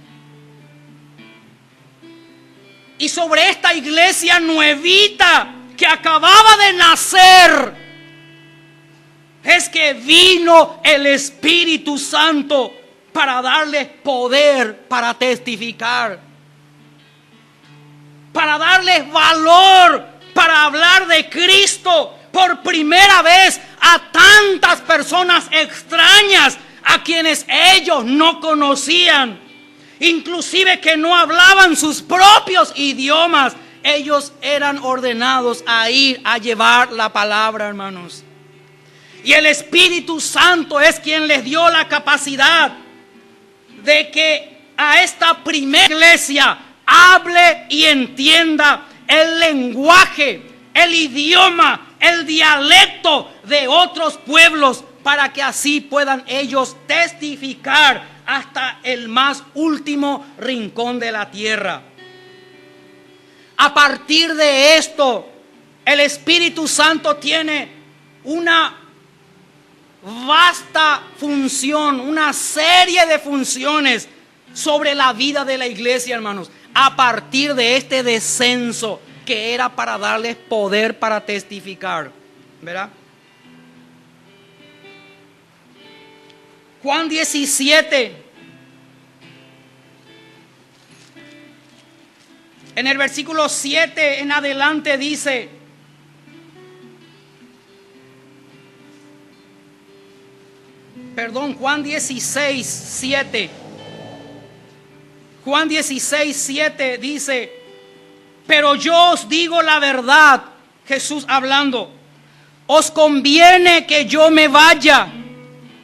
[SPEAKER 1] Y sobre esta iglesia nuevita que acababa de nacer, es que vino el Espíritu Santo para darles poder para testificar, para darles valor para hablar de Cristo por primera vez a tantas personas extrañas a quienes ellos no conocían, inclusive que no hablaban sus propios idiomas. Ellos eran ordenados a ir a llevar la palabra, hermanos. Y el Espíritu Santo es quien les dio la capacidad de que a esta primera iglesia hable y entienda el lenguaje, el idioma, el dialecto de otros pueblos, para que así puedan ellos testificar hasta el más último rincón de la tierra. A partir de esto, el Espíritu Santo tiene una vasta función, una serie de funciones sobre la vida de la iglesia, hermanos. A partir de este descenso que era para darles poder para testificar, ¿verdad? Juan 17, en el versículo 7 en adelante dice: Juan 16, 7. Juan 16, 7 dice: pero yo os digo la verdad, Jesús hablando, os conviene que yo me vaya,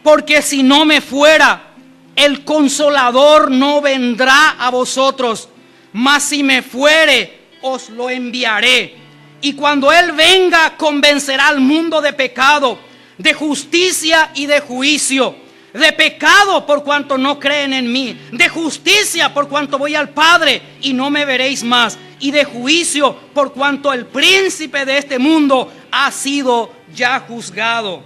[SPEAKER 1] porque si no me fuera, el Consolador no vendrá a vosotros, mas si me fuere, os lo enviaré. Y cuando Él venga, convencerá al mundo de pecado, de justicia y de juicio. De pecado por cuanto no creen en mí, de justicia por cuanto voy al Padre y no me veréis más, y de juicio por cuanto el príncipe de este mundo ha sido ya juzgado.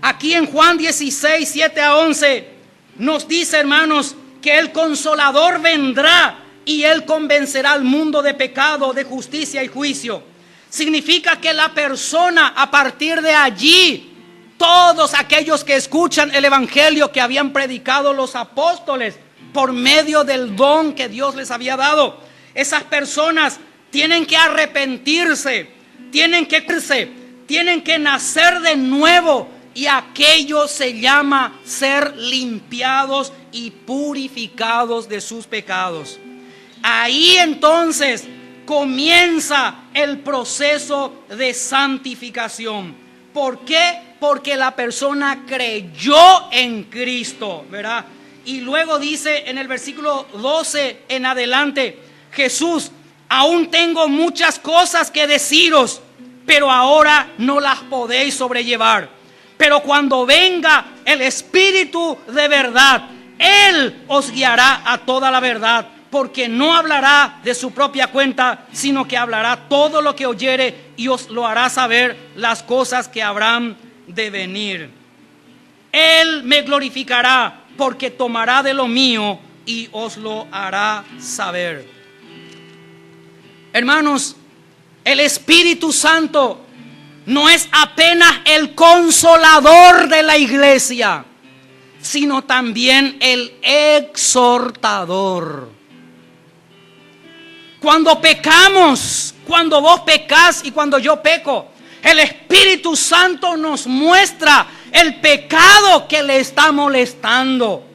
[SPEAKER 1] Aquí en Juan 16, 7 a 11 nos dice, hermanos, que el Consolador vendrá y Él convencerá al mundo de pecado, de justicia y juicio. Significa que la persona, a partir de allí, todos aquellos que escuchan el evangelio que habían predicado los apóstoles por medio del don que Dios les había dado, esas personas tienen que arrepentirse, tienen que nacer de nuevo, y aquello se llama ser limpiados y purificados de sus pecados. Ahí entonces comienza el proceso de santificación. ¿Por qué? Porque la persona creyó en Cristo, ¿verdad? Y luego dice en el versículo 12 en adelante, Jesús: aún tengo muchas cosas que deciros, pero ahora no las podéis sobrellevar. Pero cuando venga el Espíritu de verdad, Él os guiará a toda la verdad, porque no hablará de su propia cuenta, sino que hablará todo lo que oyere y os lo hará saber las cosas que habrán de venir. Él me glorificará, porque tomará de lo mío y os lo hará saber. Hermanos, el Espíritu Santo no es apenas el consolador de la iglesia, sino también el exhortador. Cuando pecamos, cuando vos pecás y cuando yo peco, el Espíritu Santo nos muestra el pecado que le está molestando.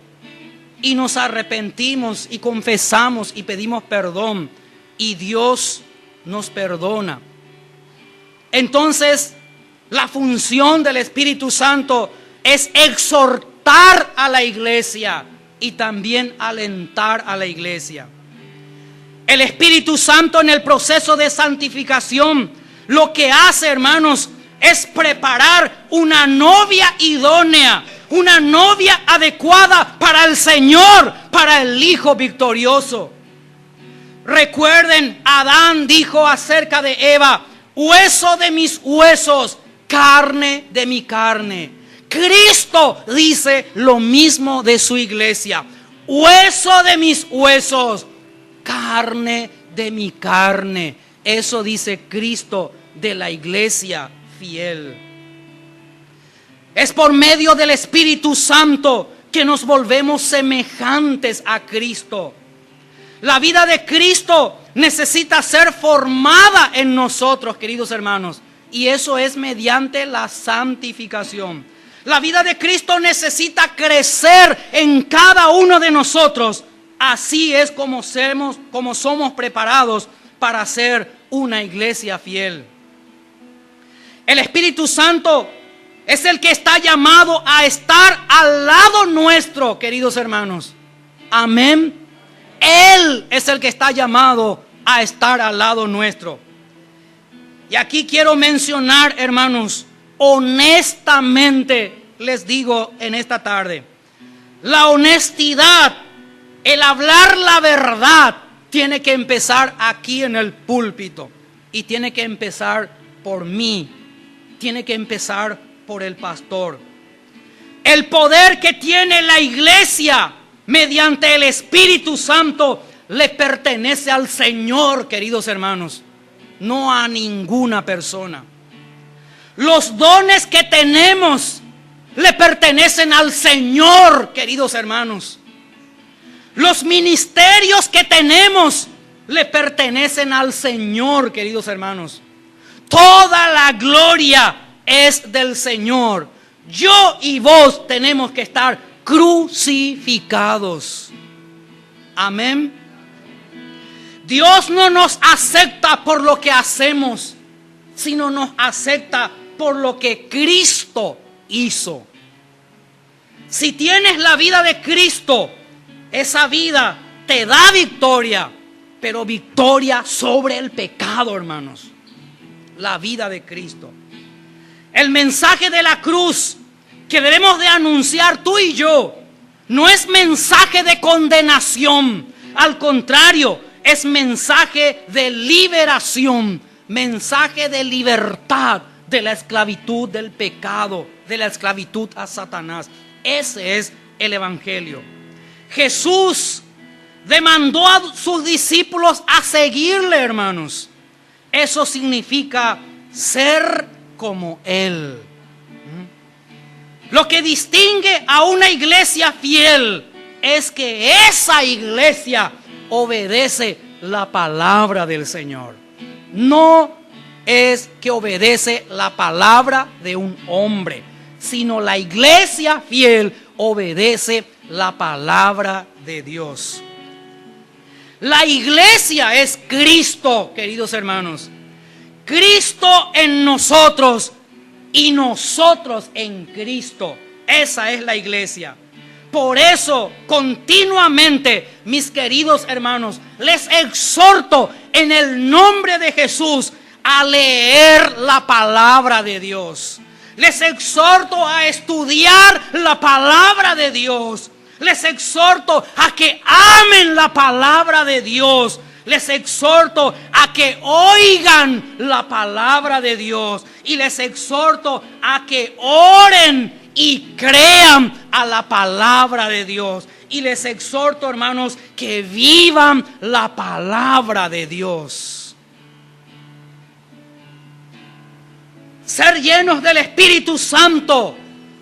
[SPEAKER 1] Y nos arrepentimos y confesamos y pedimos perdón. Y Dios nos perdona. Entonces, la función del Espíritu Santo es exhortar a la iglesia y también alentar a la iglesia. El Espíritu Santo en el proceso de santificación lo que hace, hermanos, es preparar una novia idónea, una novia adecuada para el Señor, para el Hijo victorioso. Recuerden, Adán dijo acerca de Eva: hueso de mis huesos, carne de mi carne. Cristo dice lo mismo de su iglesia: hueso de mis huesos, carne de mi carne. Eso dice Cristo de la iglesia fiel. Es por medio del Espíritu Santo que nos volvemos semejantes a Cristo. La vida de Cristo necesita ser formada en nosotros, queridos hermanos, y eso es mediante la santificación. La vida de Cristo necesita crecer en cada uno de nosotros. Así es como somos preparados para ser una iglesia fiel. El Espíritu Santo es el que está llamado a estar al lado nuestro, queridos hermanos. Amén. Él es el que está llamado a estar al lado nuestro. Y aquí quiero mencionar, hermanos, honestamente les digo en esta tarde, la honestidad, el hablar la verdad, tiene que empezar aquí en el púlpito. Y tiene que empezar por mí. Tiene que empezar por el pastor. El poder que tiene la iglesia mediante el Espíritu Santo le pertenece al Señor, queridos hermanos, no a ninguna persona. Los dones que tenemos le pertenecen al Señor, queridos hermanos. Los ministerios que tenemos le pertenecen al Señor, queridos hermanos. Toda la gloria es del Señor. Yo y vos tenemos que estar crucificados. Amén. Dios no nos acepta por lo que hacemos, sino nos acepta por lo que Cristo hizo. Si tienes la vida de Cristo, esa vida te da victoria, pero victoria sobre el pecado, hermanos. La vida de Cristo. El mensaje de la cruz que debemos de anunciar tú y yo no es mensaje de condenación. Al contrario, es mensaje de liberación, mensaje de libertad de la esclavitud del pecado, de la esclavitud a Satanás. Ese es el evangelio. Jesús demandó a sus discípulos a seguirle, hermanos. Eso significa ser como Él. Lo que distingue a una iglesia fiel es que esa iglesia obedece la palabra del Señor. No es que obedece la palabra de un hombre, sino la iglesia fiel obedece la palabra de Dios. La iglesia es Cristo, queridos hermanos. Cristo en nosotros y nosotros en Cristo. Esa es la iglesia. Por eso, continuamente, mis queridos hermanos, les exhorto en el nombre de Jesús a leer la palabra de Dios. Les exhorto a estudiar la palabra de Dios. Les exhorto a que amen la palabra de Dios. Les exhorto a que oigan la palabra de Dios. Y les exhorto a que oren y crean a la palabra de Dios. Y les exhorto, hermanos, que vivan la palabra de Dios. Ser llenos del Espíritu Santo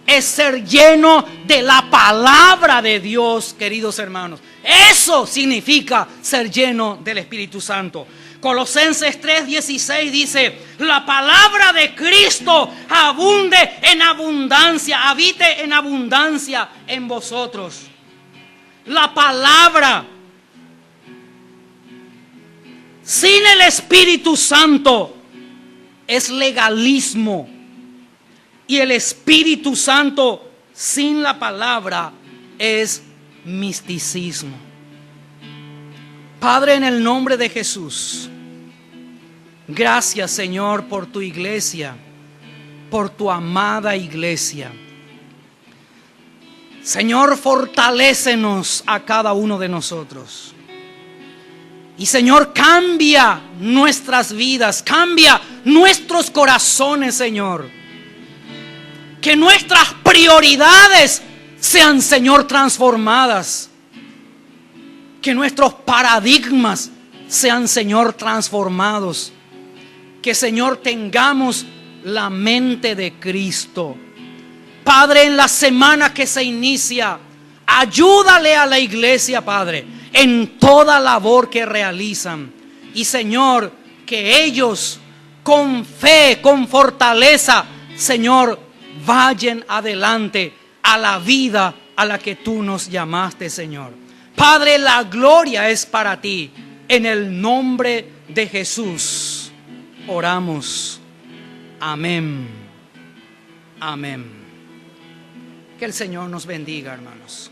[SPEAKER 1] es ser lleno de la palabra de Dios, queridos hermanos. Eso significa ser lleno del Espíritu Santo. Colosenses 3:16 dice: la palabra de Cristo abunde en abundancia, habite en abundancia en vosotros. La palabra. Sin el Espíritu Santo es legalismo. Y el Espíritu Santo sin la palabra es misticismo. Padre, en el nombre de Jesús, gracias, Señor, por tu iglesia, por tu amada iglesia. Señor, fortalécenos a cada uno de nosotros. Y Señor, cambia nuestras vidas, cambia nuestros corazones, Señor. Que nuestras prioridades sean, Señor, transformadas. Que nuestros paradigmas sean, Señor, transformados. Que, Señor, tengamos la mente de Cristo. Padre, en la semana que se inicia, ayúdale a la iglesia, Padre, en toda labor que realizan. Y, Señor, que ellos con fe, con fortaleza, Señor, vayan adelante a la vida a la que tú nos llamaste, Señor. Padre, la gloria es para ti. En el nombre de Jesús oramos. Amén. Amén. Que el Señor nos bendiga, hermanos.